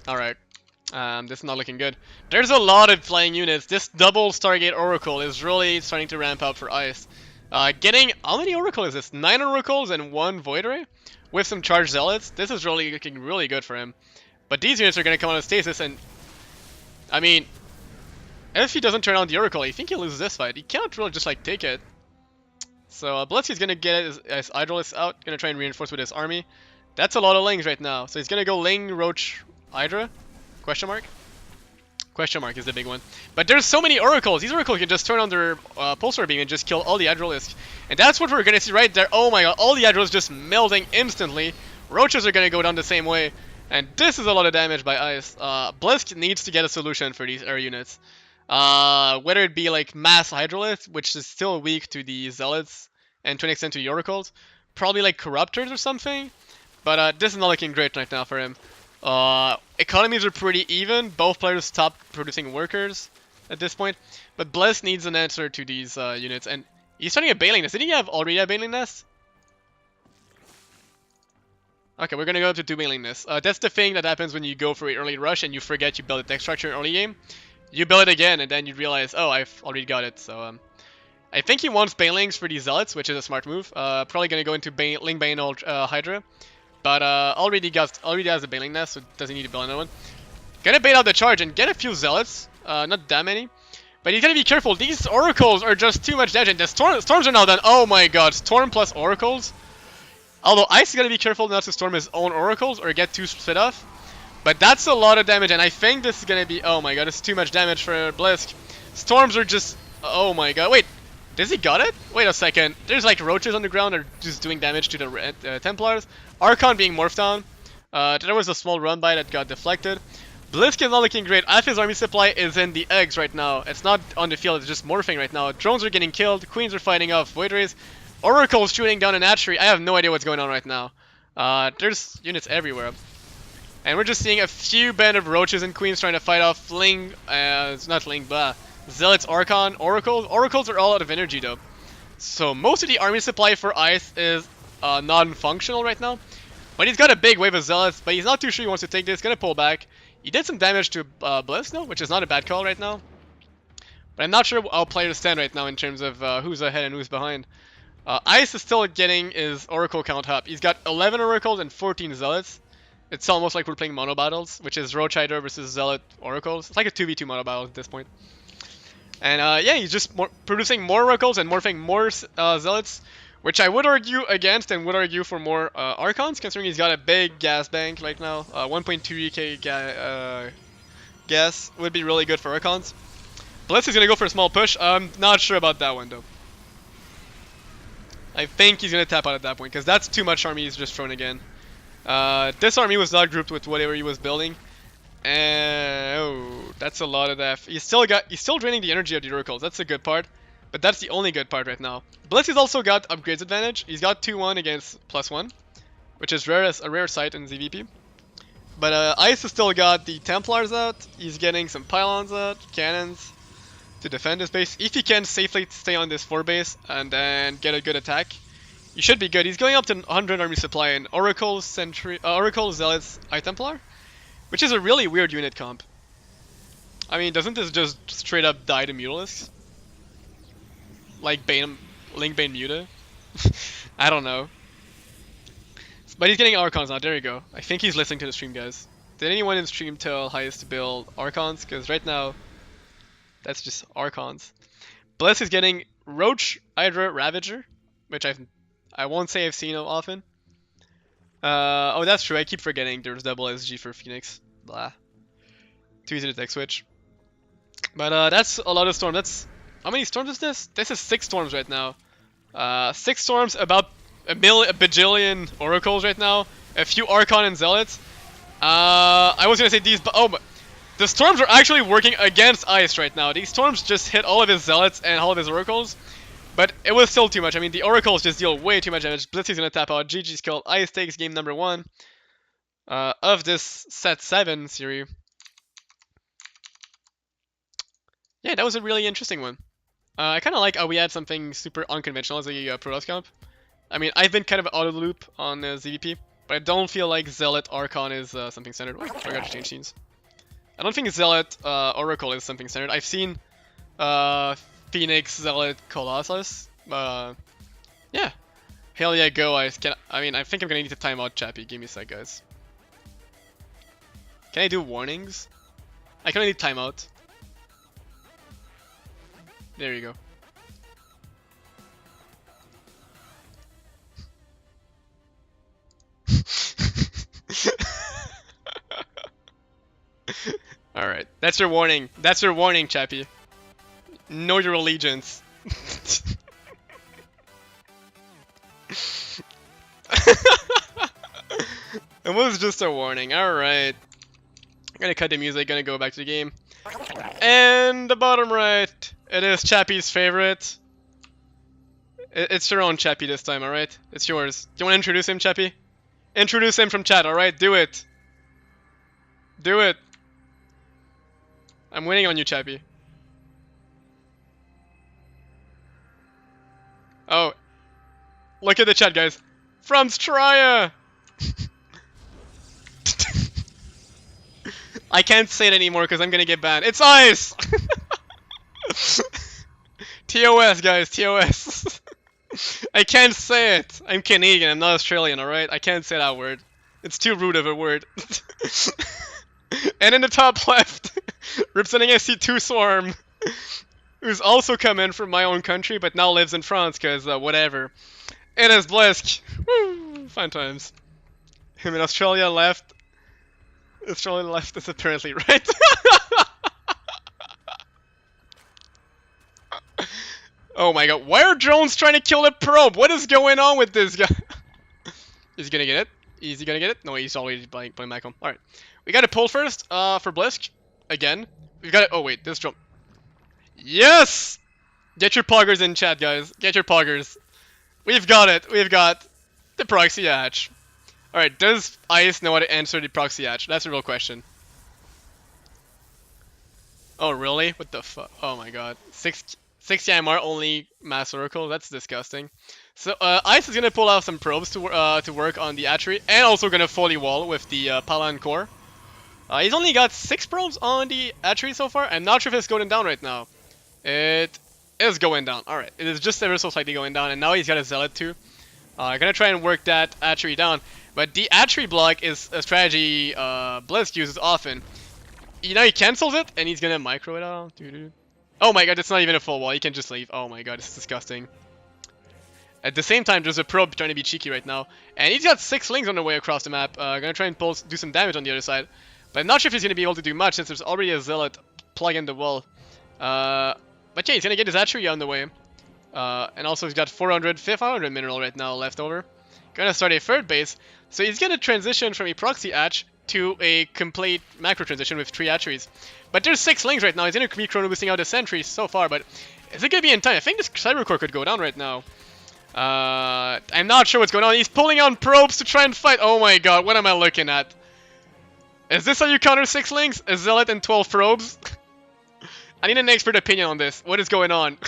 Alright. This is not looking good. There's a lot of flying units. This double Stargate Oracle is really starting to ramp up for Ice. Getting... How many Oracle is this? 9 Oracles and 1 Void Ray? With some Charged Zealots. This is really looking really good for him. But these units are going to come out of stasis and... I mean, if he doesn't turn on the Oracle, I think he loses this fight. He can't really just like take it. So Blitzky's gonna get his Hydralisk out, gonna try and reinforce with his army. That's a lot of Lings right now. So he's gonna go Ling, Roach, Hydra? Question mark? Question mark is the big one. But there's so many Oracles. These Oracles can just turn on their Pulsar Beam and just kill all the Hydralisks. And that's what we're gonna see right there. Oh my god, all the Hydralisks just melting instantly. Roaches are gonna go down the same way. And this is a lot of damage by Ice. Blisk needs to get a solution for these air units. Whether it be like mass Hydralisk, which is still weak to the Zealots, and to an extent to the Oracles. Probably like Corruptors or something. But this is not looking great right now for him. Economies are pretty even. Both players stopped producing workers at this point. But Blisk needs an answer to these units. And he's starting a Bailing Nest. Didn't he have already a Bailing Nest? Okay, we're gonna go up to 2 Bailing Nests. That's the thing that happens when you go for an early rush and you forget you build a tech structure in early game. You build it again and then you realize, oh, I've already got it. So I think he wants Bailings for these Zealots, which is a smart move. Probably gonna go into Ling Bane or Hydra. But already has a Bailing Nest, so doesn't need to build another one. Gonna bait out the charge and get a few Zealots. Not that many. But he's gonna be careful. These Oracles are just too much damage. And the Storms are now done. Oh my god, Storm plus Oracles. Although Ice is gonna be careful not to storm his own Oracles or get too split off. But that's a lot of damage, and I think this is gonna be... Oh my god, it's too much damage for Blisk. Storms are just... Oh my god, wait. Does he got it? Wait a second. There's like roaches on the ground that are just doing damage to the Templars. Archon being morphed down. There was a small run by that got deflected. Blisk is not looking great. Half his army supply is in the eggs right now. It's not on the field, it's just morphing right now. Drones are getting killed. Queens are fighting off Void Rays. Oracle's shooting down an hatchery. I have no idea what's going on right now. There's units everywhere. And we're just seeing a few band of roaches and queens trying to fight off Ling, it's not Ling, blah. Zealots, Archon, Oracles. Oracles are all out of energy though. So most of the army supply for Ice is non-functional right now. But he's got a big wave of Zealots, but he's not too sure he wants to take this. Gonna pull back. He did some damage to Blisk though, which is not a bad call right now. But I'm not sure how players stand right now in terms of who's ahead and who's behind. Ice is still getting his Oracle count up. He's got 11 Oracles and 14 Zealots. It's almost like we're playing mono battles, which is Roach Hydra versus Zealot Oracles. It's like a 2v2 mono battle at this point. And yeah, he's just producing more Oracles and morphing more Zealots, which I would argue against and would argue for more Archons, considering he's got a big gas bank right now. 1.2k gas would be really good for Archons. Blisk is going to go for a small push. I'm not sure about that one though. I think he's going to tap out at that point, because that's too much army he's just thrown again. This army was not grouped with whatever he was building. And oh, that's a lot of that. He's still draining the energy of the Oracles. That's a good part. But that's the only good part right now. Blisk has also got upgrades advantage. He's got 2-1 against +1, which is a rare sight in ZVP. But Ice has still got the Templars out. He's getting some pylons out, cannons to defend his base. If he can safely stay on this 4 base and then get a good attack, he should be good. He's going up to 100 army supply in Oracle, Zealots, Templar, which is a really weird unit comp. I mean, doesn't this just straight up die to Mutalisks? Like Link Bane Muta? I don't know. But he's getting Archons now, there you go. I think he's listening to the stream, guys. Did anyone in stream tell Highest to build Archons? Because right now, that's just Archons. Blisk is getting Roach, Hydra, Ravager, which I won't say I've seen often. Oh, that's true. I keep forgetting there's double SG for Phoenix. Blah. Too easy to tech switch. But that's a lot of storms. That's how many storms is this? This is 6 storms right now. 6 storms, about a bajillion Oracles right now. A few Archon and Zealots. I was gonna say these, but but the storms are actually working against Ice right now. These storms just hit all of his Zealots and all of his Oracles. But it was still too much. I mean, the Oracles just deal way too much damage. Blitzy's gonna tap out. GG's killed. Ice takes game number 1 of this set 7 series. Yeah, that was a really interesting one. I kind of like how we had something super unconventional as a Protoss comp. I mean, I've been kind of out of the loop on ZVP, but I don't feel like Zealot Archon is something standard. Oh, I forgot to change scenes. I don't think Zealot Oracle is something standard. I've seen Phoenix, Zealot, Colossus. Yeah. Hell yeah, go Ice. I mean, I think I'm gonna need to time out Chappie. Give me a sec, guys. Can I do warnings? I can only timeout. There you go. Alright, that's your warning. That's your warning, Chappie. Know your allegiance. It was just a warning. Alright. I'm gonna cut the music, gonna go back to the game. And the bottom right, it is Chappie's favorite. It's your own Chappie this time, alright? It's yours. Do you want to introduce him, Chappie? Introduce him from chat, alright? Do it. Do it. I'm waiting on you, Chappie. Oh. Look at the chat, guys. From Straya! I can't say it anymore because I'm gonna get banned. It's ice! TOS, guys, TOS. I can't say it. I'm Canadian, I'm not Australian, alright? I can't say that word. It's too rude of a word. And in the top left, representing Sc2Swarm, who's also come in from my own country, but now lives in France, because whatever. It is Blisk. Woo! Fun times. Him in Australia left. Australia left is apparently right. Oh my god, why are drones trying to kill the probe? What is going on with this guy? Is he gonna get it? Is he gonna get it? No, he's already playing back home. Alright. We got a pull first, for Blisk. Again. We've got it. Oh wait, this drone. Yes! Get your poggers in chat, guys. Get your poggers. We've got it. We've got the proxy hatch. Alright, does Ice know how to answer the proxy hatch? That's a real question. Oh, really? What the fuck? Oh my god. 60 IMR only mass oracle? That's disgusting. So, Ice is gonna pull out some probes to work on the hatchery, and also gonna fully wall with the Palan core. He's only got 6 probes on the hatchery so far. I'm not sure if it's going down right now. It is going down. Alright, it is just ever so slightly going down, and now he's got a Zealot too. Gonna try and work that hatchery down. But the hatchery block is a strategy Blisk uses often. You know, he cancels it, and he's gonna micro it out. Oh my god, it's not even a full wall. He can just leave. Oh my god, it's disgusting. At the same time, there's a probe trying to be cheeky right now. And he's got 6 slings on the way across the map. Gonna try and do some damage on the other side. But I'm not sure if he's gonna be able to do much since there's already a Zealot plug in the wall. But yeah, he's gonna get his hatchery on the way. And also he's got 500 mineral right now left over. Gonna start a third base. So he's gonna transition from a proxy hatch to a complete macro transition with 3 hatcheries. But there's 6 slings right now. He's gonna be chrono boosting out the sentries so far, but is it gonna be in time? I think this cyber core could go down right now. I'm not sure what's going on. He's pulling on probes to try and fight. Oh my god, what am I looking at? Is this how you counter 6 slings? A Zealot and 12 probes? I need an expert opinion on this. What is going on?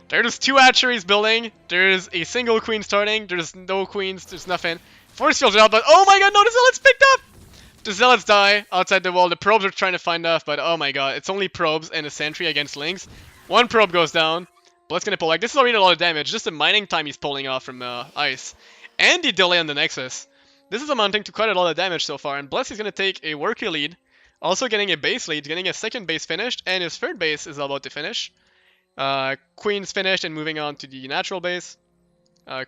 There's 2 hatcheries building. There's a single queen starting. There's no queens. There's nothing. Force fields out, but oh my god, no, the Zealots picked up! The Zealots die outside the wall. The probes are trying to find off, but oh my god, it's only probes and a sentry against lings. 1 probe goes down. Blisk's gonna pull, like, this is already a lot of damage. Just the mining time he's pulling off from Ice. And the delay on the Nexus. This is amounting to quite a lot of damage so far, and Blisk is gonna take a worker lead. Also getting a base lead, getting a second base finished, and his third base is about to finish. Queen's finished and moving on to the natural base.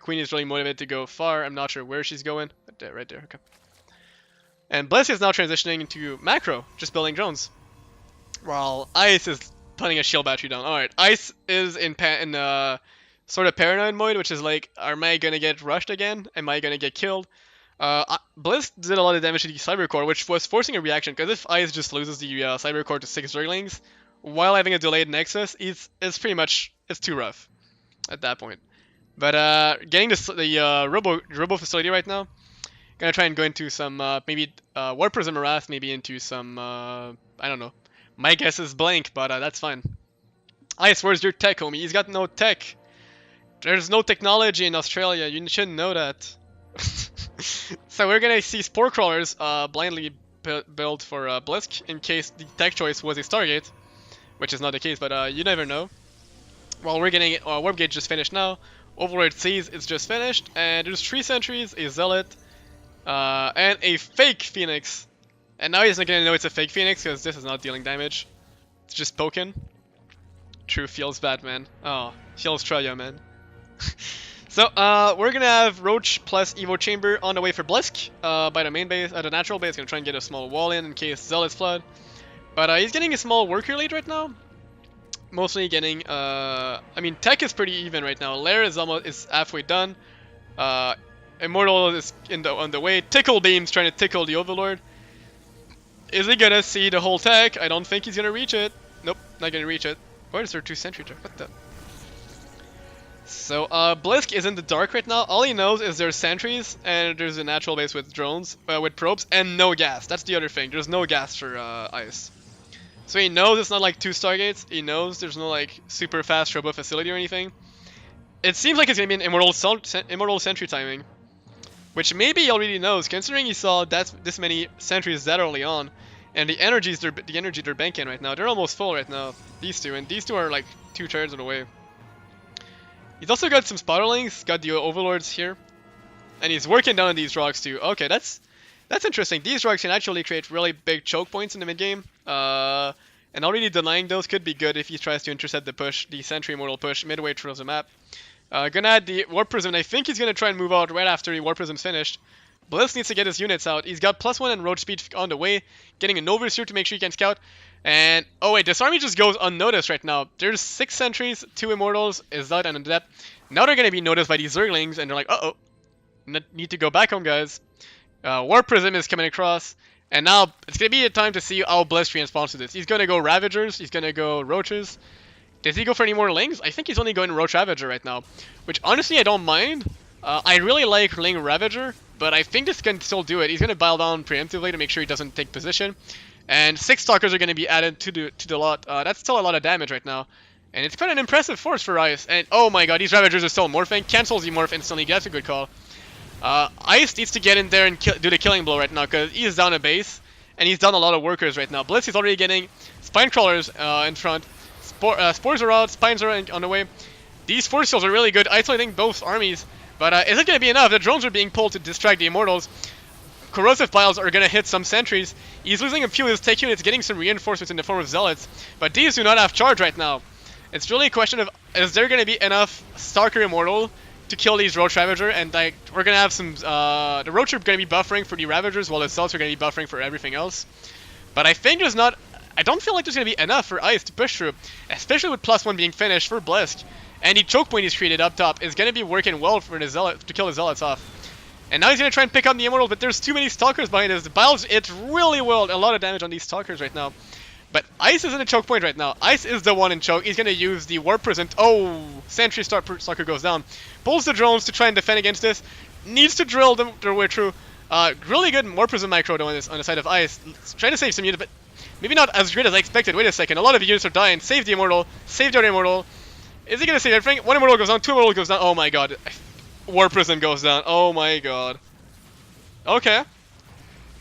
Queen is really motivated to go far. I'm not sure where she's going. But there, right there, okay. And Blisk is now transitioning into macro, just building drones. While Ice is putting a shield battery down. Alright, Ice is in sort of paranoid mode, which is like, am I gonna get rushed again? Am I gonna get killed? Blisk did a lot of damage to the Cyber Core, which was forcing a reaction, because if Ice just loses the Cyber Core to 6 Zerglings, while having a delayed Nexus, it's pretty much, it's too rough at that point. But getting the Robo facility right now, gonna try and go into some, maybe War Prism Wrath, maybe into some, I don't know. My guess is blank, but that's fine. Ice, where's your tech, homie? He's got no tech. There's no technology in Australia, you should know that. So we're gonna see Spore Crawlers blindly built for Blisk in case the tech choice was a Stargate, which is not the case, but you never know. Well, we're getting Warp Gate just finished now. Overlord Seas is just finished, and there's 3 sentries, a Zealot, and a fake Phoenix. And now he's not gonna know it's a fake Phoenix because this is not dealing damage. It's just poking. True, feels bad, man. Oh, feels Traya, man. So, we're gonna have Roach plus Evo Chamber on the way for Blisk, by the main base, the natural base, gonna try and get a small wall in case Zealots flood. But, he's getting a small worker lead right now. Mostly getting, I mean, tech is pretty even right now. Lair is halfway done. Immortal is on the way. Tickle Beam's trying to tickle the Overlord. Is he gonna see the whole tech? I don't think he's gonna reach it. Nope, not gonna reach it. Why is there 2 sentry there? What the? So, Blisk is in the dark right now. All he knows is there's sentries, and there's a natural base with drones, with probes, and no gas. That's the other thing. There's no gas for, Ice. So he knows it's not like 2 Stargates. He knows there's no, like, super fast turbo facility or anything. It seems like it's gonna be an Immortal Sentry timing. Which maybe he already knows, considering he saw this many sentries that early on. And the energy they're banking right now, they're almost full right now, these two. And these two are, like, 2/3 of the way. He's also got some Spotterlings, got the Overlords here. And he's working down on these rocks too. Okay, that's interesting. These rocks can actually create really big choke points in the mid game. And already denying those could be good if he tries to intercept the push, the Sentry Immortal push, midway through the map. Gonna add the Warp Prism, and I think he's gonna try and move out right after the Warp Prism's finished. Bliss needs to get his units out. He's got +1 and Roach Speed on the way, getting an Overseer to make sure he can scout. And, oh wait, this army just goes unnoticed right now. There's 6 sentries, 2 Immortals, Izzat, and Adept. Now they're gonna be noticed by these Zerglings, and they're like, uh-oh, need to go back home, guys. Warp Prism is coming across, and now it's gonna be a time to see how Bliss responds to this. He's gonna go Ravagers, he's gonna go Roaches. Does he go for any more Lings? I think he's only going Roach Ravager right now, which honestly I don't mind. I really like Ling Ravager, but I think this can still do it. He's gonna dial down preemptively to make sure he doesn't take position. And 6 Stalkers are gonna be added to the lot. That's still a lot of damage right now. And it's quite an impressive force for Ice. And oh my god, these Ravagers are still morphing. Cancels the morph instantly, that's a good call. Ice needs to get in there and do the killing blow right now, because he is down a base. And he's down a lot of workers right now. Bliss is already getting Spine Crawlers in front. Spores are out, Spines are on the way. These force fields are really good, isolating both armies. But is it going to be enough? The drones are being pulled to distract the Immortals. Corrosive Piles are going to hit some sentries. He's losing a few of his tech units, getting some reinforcements in the form of Zealots. But these do not have charge right now. It's really a question of, is there going to be enough Stalker Immortal to kill these Roach Ravager? And like, we're going to have some, the Roach are going to be buffering for the Ravagers, while the Zealots are going to be buffering for everything else. But I think there's not, I don't feel like there's going to be enough for Ice to push through, especially with +1 being finished for Blisk. And the choke point he's created up top is going to be working well for the Zealot, to kill the Zealots off. And now he's going to try and pick up the Immortal, but there's too many Stalkers behind us. The Biles, it's really well, a lot of damage on these Stalkers right now. But Ice is in a choke point right now. Ice is the one in choke. He's going to use the Warp Prism. Oh, Sentry Stalker goes down. Pulls the drones to try and defend against this. Needs to drill their way through. Really good Warp Prism micro though on the side of Ice. Trying to save some units, but maybe not as great as I expected. Wait a second, a lot of units are dying. Save the Immortal. Save the other Immortal. Is he gonna save everything? 1 Immortal goes down, 2 Immortal goes down. Oh my god. Warp Prism goes down. Oh my god. Okay.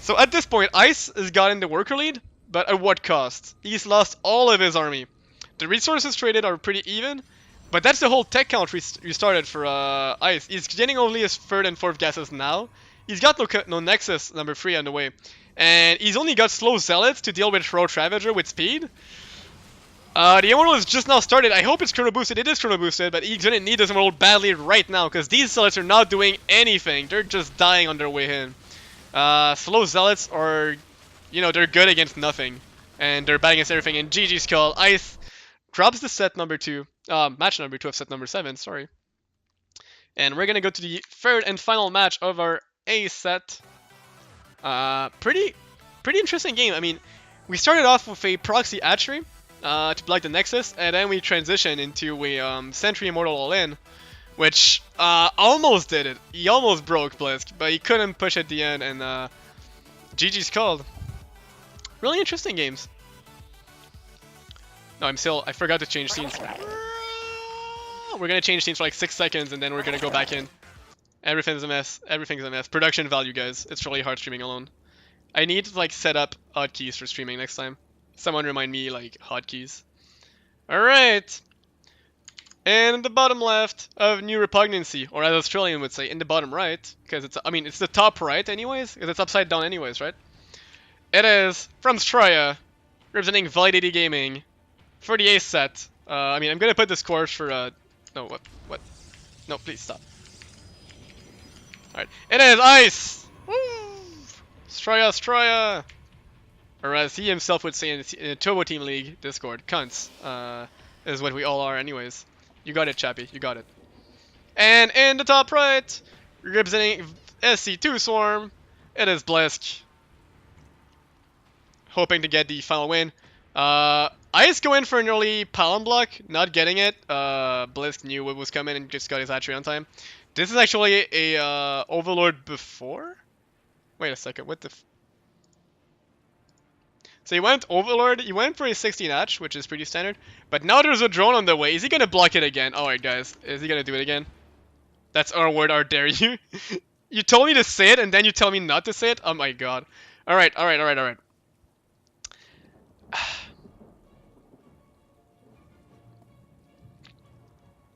So at this point, Ice has gotten the worker lead, but at what cost? He's lost all of his army. The resources traded are pretty even, but that's the whole tech count restarted for Ice. He's getting only his 3rd and 4th gases now. He's got no Nexus number 3 on the way. And he's only got slow Zealots to deal with Roach Ravager with speed. The Immortal is just now started. I hope it's chrono boosted. It is chrono boosted, but he's gonna need this Immortal badly right now, because these Zealots are not doing anything. They're just dying on their way in. Slow Zealots are, you know, they're good against nothing. And they're bad against everything. And GG's call. Ice drops the set number 2. Match number 2 of set number 7, sorry. And we're gonna go to the 3rd and final match of our A set. Pretty interesting game. I mean, we started off with a proxy hatchery to block the Nexus, and then we transitioned into a Sentry Immortal all-in, which almost did it. He almost broke Blisk, but he couldn't push at the end, and GG's called. Really interesting games. No, I forgot to change scenes. We're gonna change scenes for like 6 seconds, and then we're gonna go back in. Everything's a mess. Everything's a mess. Production value, guys. It's really hard streaming alone. I need to like set up hotkeys for streaming next time. Someone remind me like hotkeys. Alright. And in the bottom left of New Repugnancy, or as Australian would say, in the bottom right, because it's, I mean, it's the top right anyways, because it's upside down anyways, right? It is from Straya, representing Validity Gaming for the ace set. I mean, I'm gonna put the scores for no, what? No, please stop. All right, it is ice. Woo! Straya. Or as he himself would say in the Turbo Team League Discord, cunts. Is what we all are, anyways. You got it, Chappie. You got it. And in the top right, representing Sc2Swarm, it is Blisk. Hoping to get the final win. Ice go in for an early Palom block, not getting it. Blisk knew what was coming and just got his hatchery on time. This is actually a Overlord before? Wait a second, what the So he went Overlord, he went for a 16 hatch, which is pretty standard. But now there's a drone on the way. Is he gonna block it again? Alright guys, is he gonna do it again? That's our word, I dare you. You told me to say it and then you tell me not to say it? Oh my god. Alright.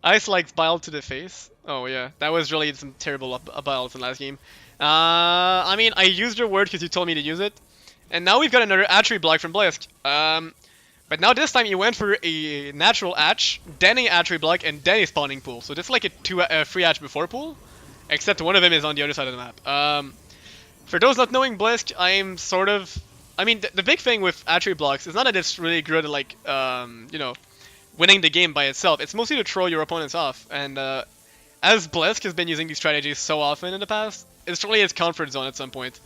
Ice likes bile to the face. Oh yeah, that was really some terrible biles in the last game. I mean, I used your word because you told me to use it. And now we've got another hatchery block from Blisk. But now this time he went for a natural hatch, then a hatchery block, and then a spawning pool. So this is like a free hatch before pool, except one of them is on the other side of the map. For those not knowing Blisk, I'm sort of... I mean, the big thing with hatchery blocks is not that it's really good at, like, you know, winning the game by itself. It's mostly to throw your opponents off. And as Blisk has been using these strategies so often in the past, it's really his comfort zone at some point.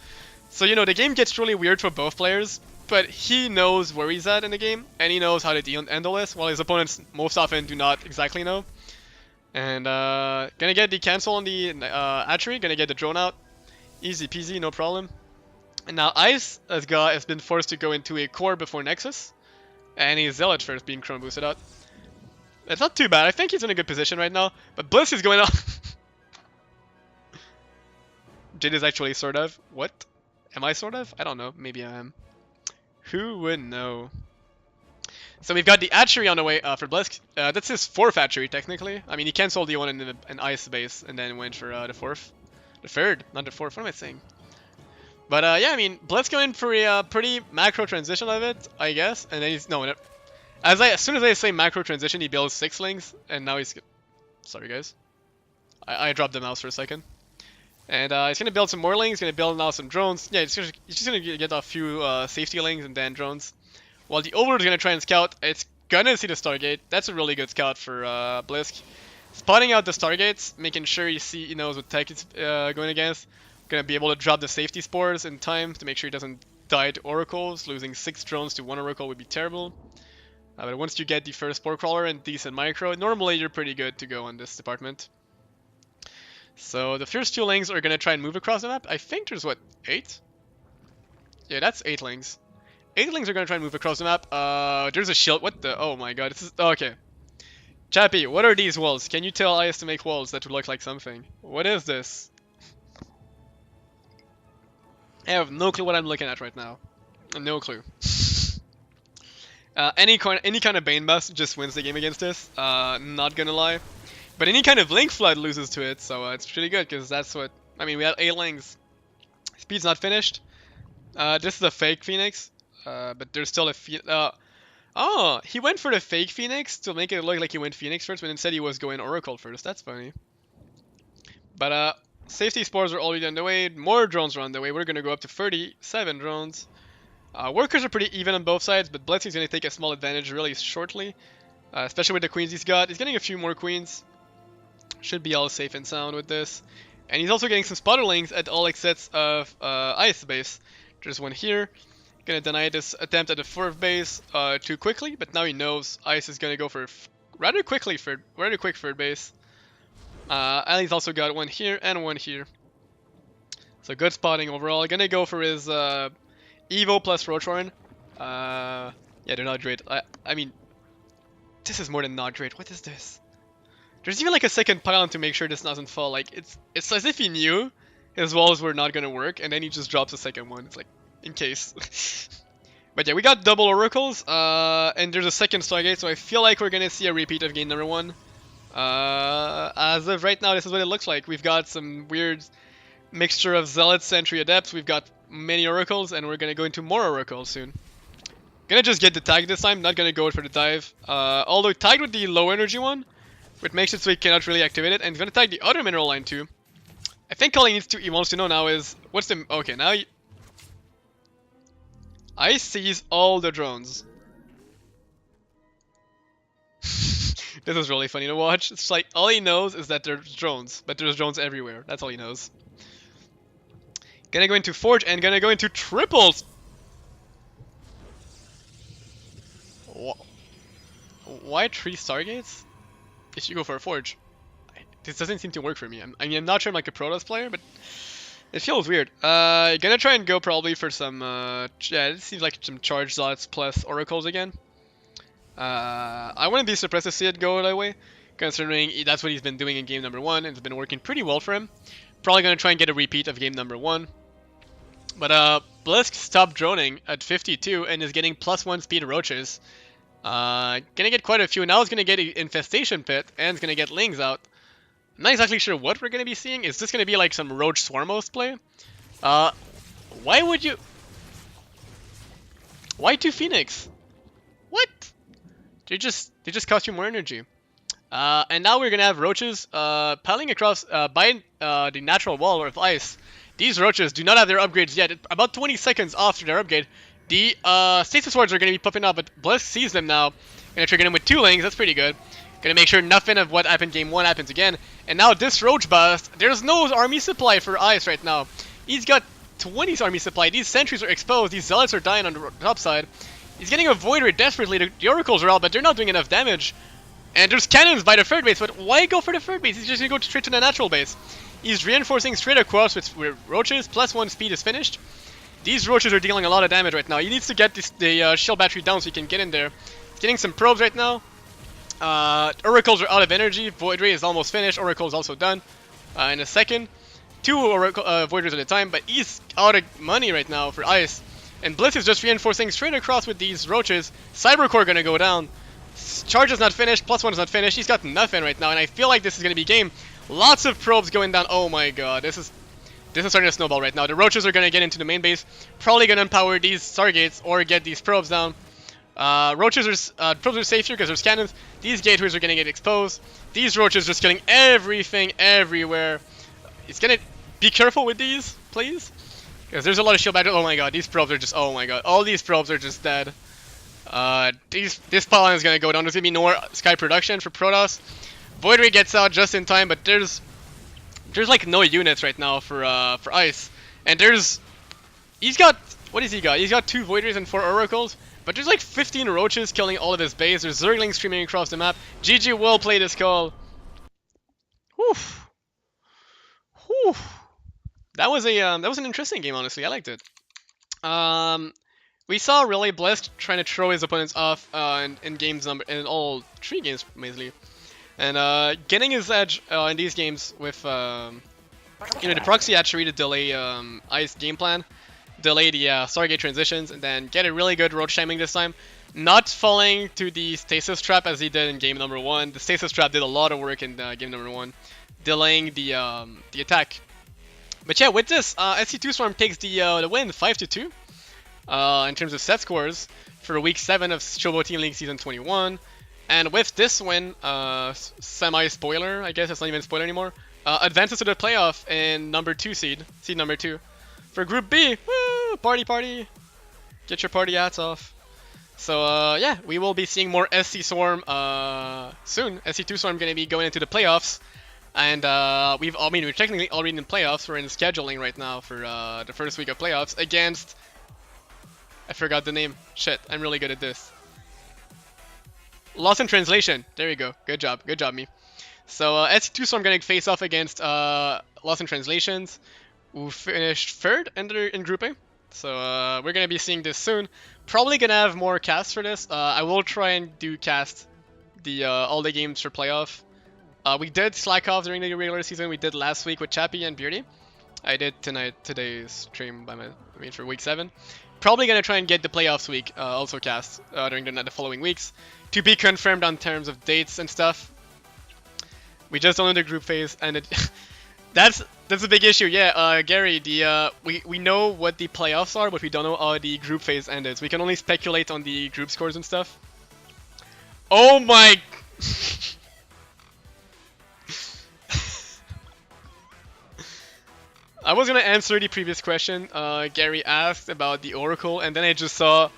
So, you know, the game gets really weird for both players, but he knows where he's at in the game, and he knows how to handle this, while his opponents most often do not exactly know. And gonna get the cancel on the hatchery, gonna get the drone out. Easy peasy, no problem. And now Ice has been forced to go into a core before Nexus, and he's Zealot first being Chrome boosted out. It's not too bad, I think he's in a good position right now, but Bliss is going off. Jid is actually sort of. What? Am I sort of? I don't know. Maybe I am. Who would know? So we've got the hatchery on the way for Blisk. That's his fourth hatchery, technically. I mean, he canceled the one in an ice base and then went for the fourth. The third, not the fourth. What am I saying? But yeah, I mean, Blisk going for a pretty macro transition of it, I guess. And then he's... No, as soon as I say macro transition, he builds 6 lings. And now he's... Sorry, guys. I dropped the mouse for a second. And he's going to build some more lings, going to build now some drones. Yeah, he's just going to get a few safety lings and then drones. While the Overlord is going to try and scout, it's going to see the Stargate. That's a really good scout for Blisk. Spotting out the Stargates, making sure he knows what tech he's going against. Going to be able to drop the safety spores in time to make sure he doesn't die to Oracles. Losing 6 drones to 1 Oracle would be terrible. But once you get the first Spore Crawler and decent micro, normally you're pretty good to go on this department. So the first 2 lings are going to try and move across the map. I think there's, what, 8? Yeah, that's 8 lings. 8 lings are going to try and move across the map. There's a shield. What the? Oh my god. This is... Okay. Chappie, what are these walls? Can you tell IS to make walls that would look like something? What is this? I have no clue what I'm looking at right now. No clue. Any kind of Bane Bust just wins the game against this. Not gonna lie. But any kind of Link Flood loses to it, so it's pretty good, because that's what... I mean, we have 8 lings. Speed's not finished. This is a fake Phoenix, but there's still a... Oh, he went for the fake Phoenix to make it look like he went Phoenix first, but instead he was going Oracle first. That's funny. But, safety spores are already on the way. More drones are on the way. We're going to go up to 37 drones. Workers are pretty even on both sides, but Blitzing's going to take a small advantage really shortly. Especially with the queens he's got. He's getting a few more queens. Should be all safe and sound with this. And he's also getting some spotterlings at all exits of Ice base. There's one here. Gonna deny this attempt at the 4th base too quickly, but now he knows Ice is gonna go for rather quick 3rd base. And he's also got one here and one here. So good spotting overall. Gonna go for his Evo plus Rotorn. Yeah, they're not great. I mean, this is more than not great. What is this? There's even like a second pylon to make sure this doesn't fall. Like it's as if he knew his walls were not gonna work, and then he just drops a second one. It's like, in case. But yeah, we got double Oracles, and there's a second Stargate, so I feel like we're gonna see a repeat of game number 1. As of right now, this is what it looks like. We've got some weird mixture of Zealots, Sentry, Adepts. We've got many oracles, and we're gonna go into more oracles soon. Gonna just get the tag this time, not gonna go for the dive. Although tagged with the low energy one, which makes it so he cannot really activate it, and he's gonna tag the other mineral line too. I think all he wants to know now is what's the okay now. I sees all the drones. This is really funny to watch. It's like all he knows is that there's drones, but there's drones everywhere. That's all he knows. Gonna go into Forge and gonna go into triples. Why 3 Stargates if you go for a Forge? This doesn't seem to work for me. I mean, I'm not sure I'm like a Protoss player, but it feels weird. Gonna try and go probably for some, yeah, it seems like some charge slots plus oracles again. I wouldn't be surprised to see it go that way, considering that's what he's been doing in game number 1, and it's been working pretty well for him. Probably gonna try and get a repeat of game number 1. But Blisk stopped droning at 52 and is getting +1 speed roaches. Gonna get quite a few. Now it's gonna get an infestation pit and it's gonna get lings out. I'm not exactly sure what we're gonna be seeing. Is this gonna be like some roach swarmos play? Why would you? Why 2 Phoenix? What? They just cost you more energy. And now we're gonna have roaches piling across by the natural wall of ice. These roaches do not have their upgrades yet. About 20 seconds after their upgrade, the stasis wards are going to be popping up, but Blisk sees them now. Gonna trigger them with 2 lings, that's pretty good. Gonna make sure nothing of what happened game 1 happens again. And now this roach bust, there's no army supply for ice right now. He's got 20 army supply, these sentries are exposed, these zealots are dying on the top side. He's getting a void ray desperately, the oracles are out, but they're not doing enough damage. And there's cannons by the third base, but why go for the third base? He's just gonna go straight to the natural base. He's reinforcing straight across with roaches, +1 speed is finished. These roaches are dealing a lot of damage right now. He needs to get the shield battery down so he can get in there. He's getting some probes right now. Oracles are out of energy. Void Ray is almost finished. Oracle is also done in a second. 2 Void Rays at a time, but he's out of money right now for ice. And Blitz is just reinforcing straight across with these roaches. Cybercore gonna go down. Charge is not finished. +1 is not finished. He's got nothing right now, and I feel like this is gonna be game. Lots of probes going down. Oh my god, this is starting to snowball right now. The roaches are gonna get into the main base. Probably gonna empower these Stargates or get these probes down. Probes are safe here because there's cannons. These gateways are gonna get exposed. These roaches just killing everything everywhere. It's gonna be careful with these, please, because there's a lot of shield battery. Oh my god, these probes are just. Oh my god, all these probes are just dead. This pylon is gonna go down. There's gonna be no more sky production for Protoss. Void Ray gets out just in time, but there's like no units right now for ice, and he's got, what has he got? He's got 2 Void Rays and 4 oracles, but there's like 15 roaches killing all of his base. There's Zerglings streaming across the map. GG will play this call. Whew. Whew. That was an interesting game, honestly. I liked it. We saw really Blisk trying to throw his opponents off in all 3 games mainly. And getting his edge in these games with the proxy hatchery to delay ice game plan, delay the Stargate transitions, and then get a really good roach timing this time. Not falling to the stasis trap as he did in game number 1. The stasis trap did a lot of work in game number 1, delaying the attack. But yeah, with this, Sc2Swarm takes the win 5-2 in terms of set scores for week 7 of Chobo Team League Season 21. And with this win, semi-spoiler, I guess it's not even a spoiler anymore, advances to the playoff in number 2 seed number 2. For Group B, woo, party, get your party hats off. So yeah, we will be seeing more Sc2Swarm soon. Sc2Swarm going to be going into the playoffs. And we're technically already in playoffs. We're in scheduling right now for the first week of playoffs against, I forgot the name. Shit, I'm really good at this. Lost in translation. There you go. Good job, me. So Sc2Swarm gonna face off against Lost in Translations, who finished 3rd in Group A. So we're gonna be seeing this soon. Probably gonna have more casts for this. I will try and do cast all the games for playoff. We did slack off during the regular season. We did last week with Chappie and Beardy. I did today's stream for week 7. Probably gonna try and get the playoffs week also cast during the following weeks, to be confirmed on terms of dates and stuff. We just don't know the group phase, and That's a big issue. Yeah, Gary, we know what the playoffs are, but we don't know how the group phase ended. So we can only speculate on the group scores and stuff. Oh my! I was gonna answer the previous question Gary asked about the Oracle, and then I just saw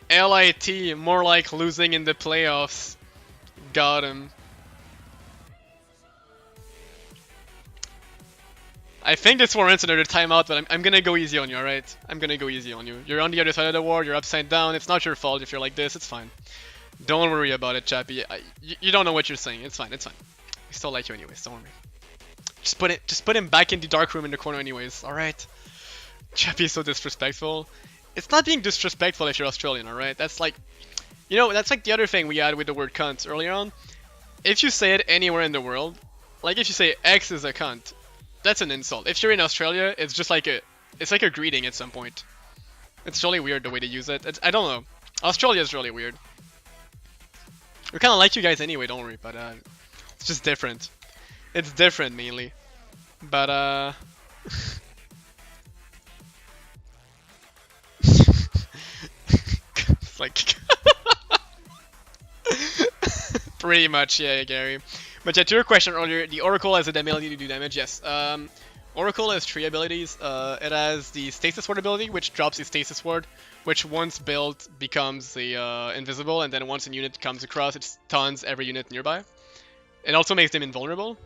LIT, more like losing in the playoffs. Got him. I think this warrants another timeout, but I'm gonna go easy on you, alright? I'm gonna go easy on you. You're on the other side of the war, you're upside down, it's not your fault if you're like this, it's fine. Don't worry about it, Chappie. You don't know what you're saying, it's fine, it's fine. We still like you anyways, don't worry. Just put him back in the dark room in the corner anyways, alright? Chappie is so disrespectful. It's not being disrespectful if you're Australian, alright? That's like, you know, that's like the other thing we had with the word cunt earlier on. If you say it anywhere in the world, like if you say X is a cunt, that's an insult. If you're in Australia, it's just like it's like a greeting at some point. It's really weird the way they use it. I don't know. Australia is really weird. We kind of like you guys anyway, don't worry, but it's just different. It's different mainly. But it's like pretty much, yeah, Gary. But yeah, to your question earlier, the Oracle has the ability to do damage, yes. Oracle has 3 abilities. It has the Stasis Ward ability, which drops the Stasis Ward, which once built becomes the invisible, and then once a unit comes across, it stuns every unit nearby. It also makes them invulnerable.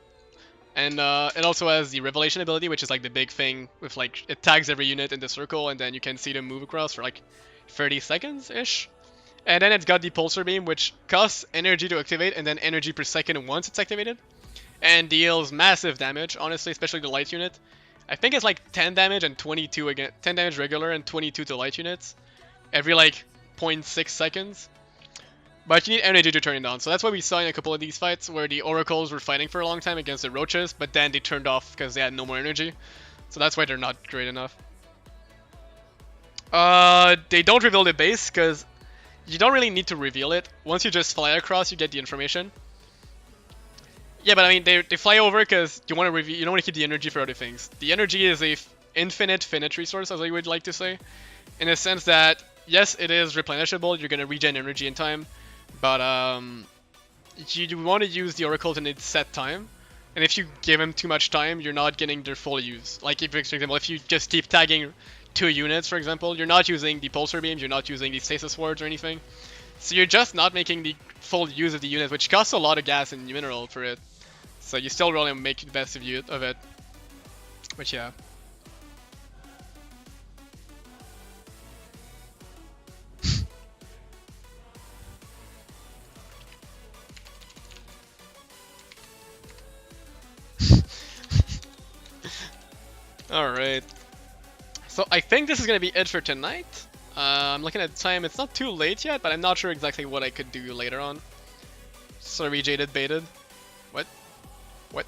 And it also has the Revelation ability, which is like the big thing with like, it tags every unit in the circle, and then you can see them move across for like 30 seconds-ish. And then it's got the Pulsar Beam, which costs energy to activate, and then energy per second once it's activated. And deals massive damage, honestly, especially the light unit. I think it's like 10 damage and 22 again, 10 damage regular and 22 to light units. Every like 0.6 seconds. But you need energy to turn it on, so that's what we saw in a couple of these fights, where the Oracles were fighting for a long time against the Roaches, but then they turned off because they had no more energy. So that's why they're not great enough. They don't reveal the base, because you don't really need to reveal it. Once you just fly across, you get the information. Yeah, but I mean, they fly over because you want to reveal. You don't want to keep the energy for other things. The energy is a finite resource, as I would like to say, in a sense that yes, it is replenishable. You're gonna regen energy in time, but you want to use the Oracle in its set time. And if you give them too much time, you're not getting their full use. Like, if, for example, if you just keep tagging 2 units, for example, you're not using the Pulsar Beams, you're not using the Stasis Wards or anything. So you're just not making the full use of the unit, which costs a lot of gas and mineral for it. So you still really make the best of it. But yeah. Alright. So I think this is going to be it for tonight. I'm looking at the time, it's not too late yet, but I'm not sure exactly what I could do later on. Sorry, Jaded Baited. What? What?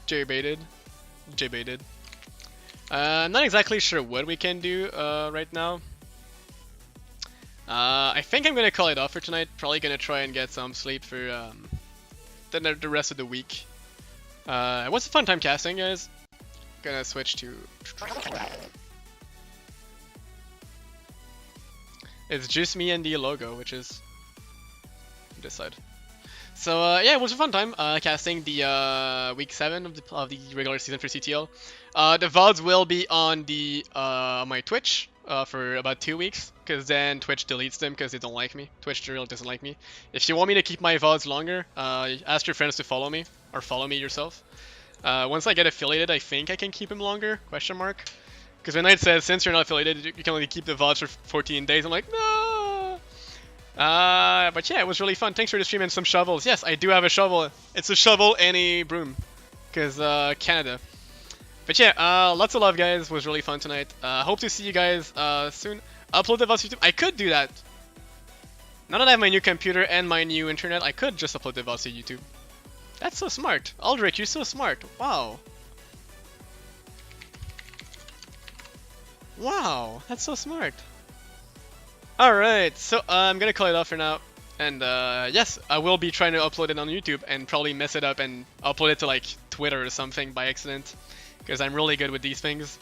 J-baited? J-baited. I'm not exactly sure what we can do right now. I think I'm gonna call it off for tonight. Probably gonna try and get some sleep for the rest of the week. It was a fun time casting, guys. Gonna switch to... It's just me and the logo, which is this side. So yeah, it was a fun time casting the week 7 of the regular season for CTL. The VODs will be on the my Twitch for about 2 weeks, because then Twitch deletes them because they don't like me. Twitch really doesn't like me. If you want me to keep my VODs longer, ask your friends to follow me, or follow me yourself. Once I get affiliated, I think I can keep them longer, question mark. Because when it says, since you're not affiliated, you can only keep the VODs for 14 days, I'm like, no! But yeah, it was really fun. Thanks for the stream and some shovels. Yes, I do have a shovel. It's a shovel and a broom. Because, Canada. But yeah, lots of love, guys. It was really fun tonight. Hope to see you guys soon. Upload the VODs to YouTube. I could do that. Now that I have my new computer and my new internet, I could just upload the VODs to YouTube. That's so smart. Aldrich, you're so smart. Wow. Wow, that's so smart. Alright, so I'm gonna call it off for now. And yes, I will be trying to upload it on YouTube and probably mess it up and upload it to like Twitter or something by accident, because I'm really good with these things.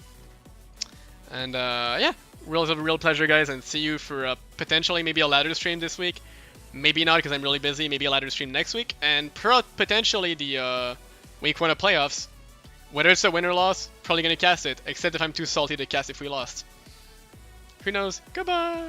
And yeah, real pleasure, guys, and see you for potentially maybe a ladder stream this week. Maybe not, because I'm really busy. Maybe a ladder stream next week, and potentially the week 1 of playoffs. Whether it's a win or loss, probably gonna cast it, except if I'm too salty to cast if we lost. Who knows? Goodbye!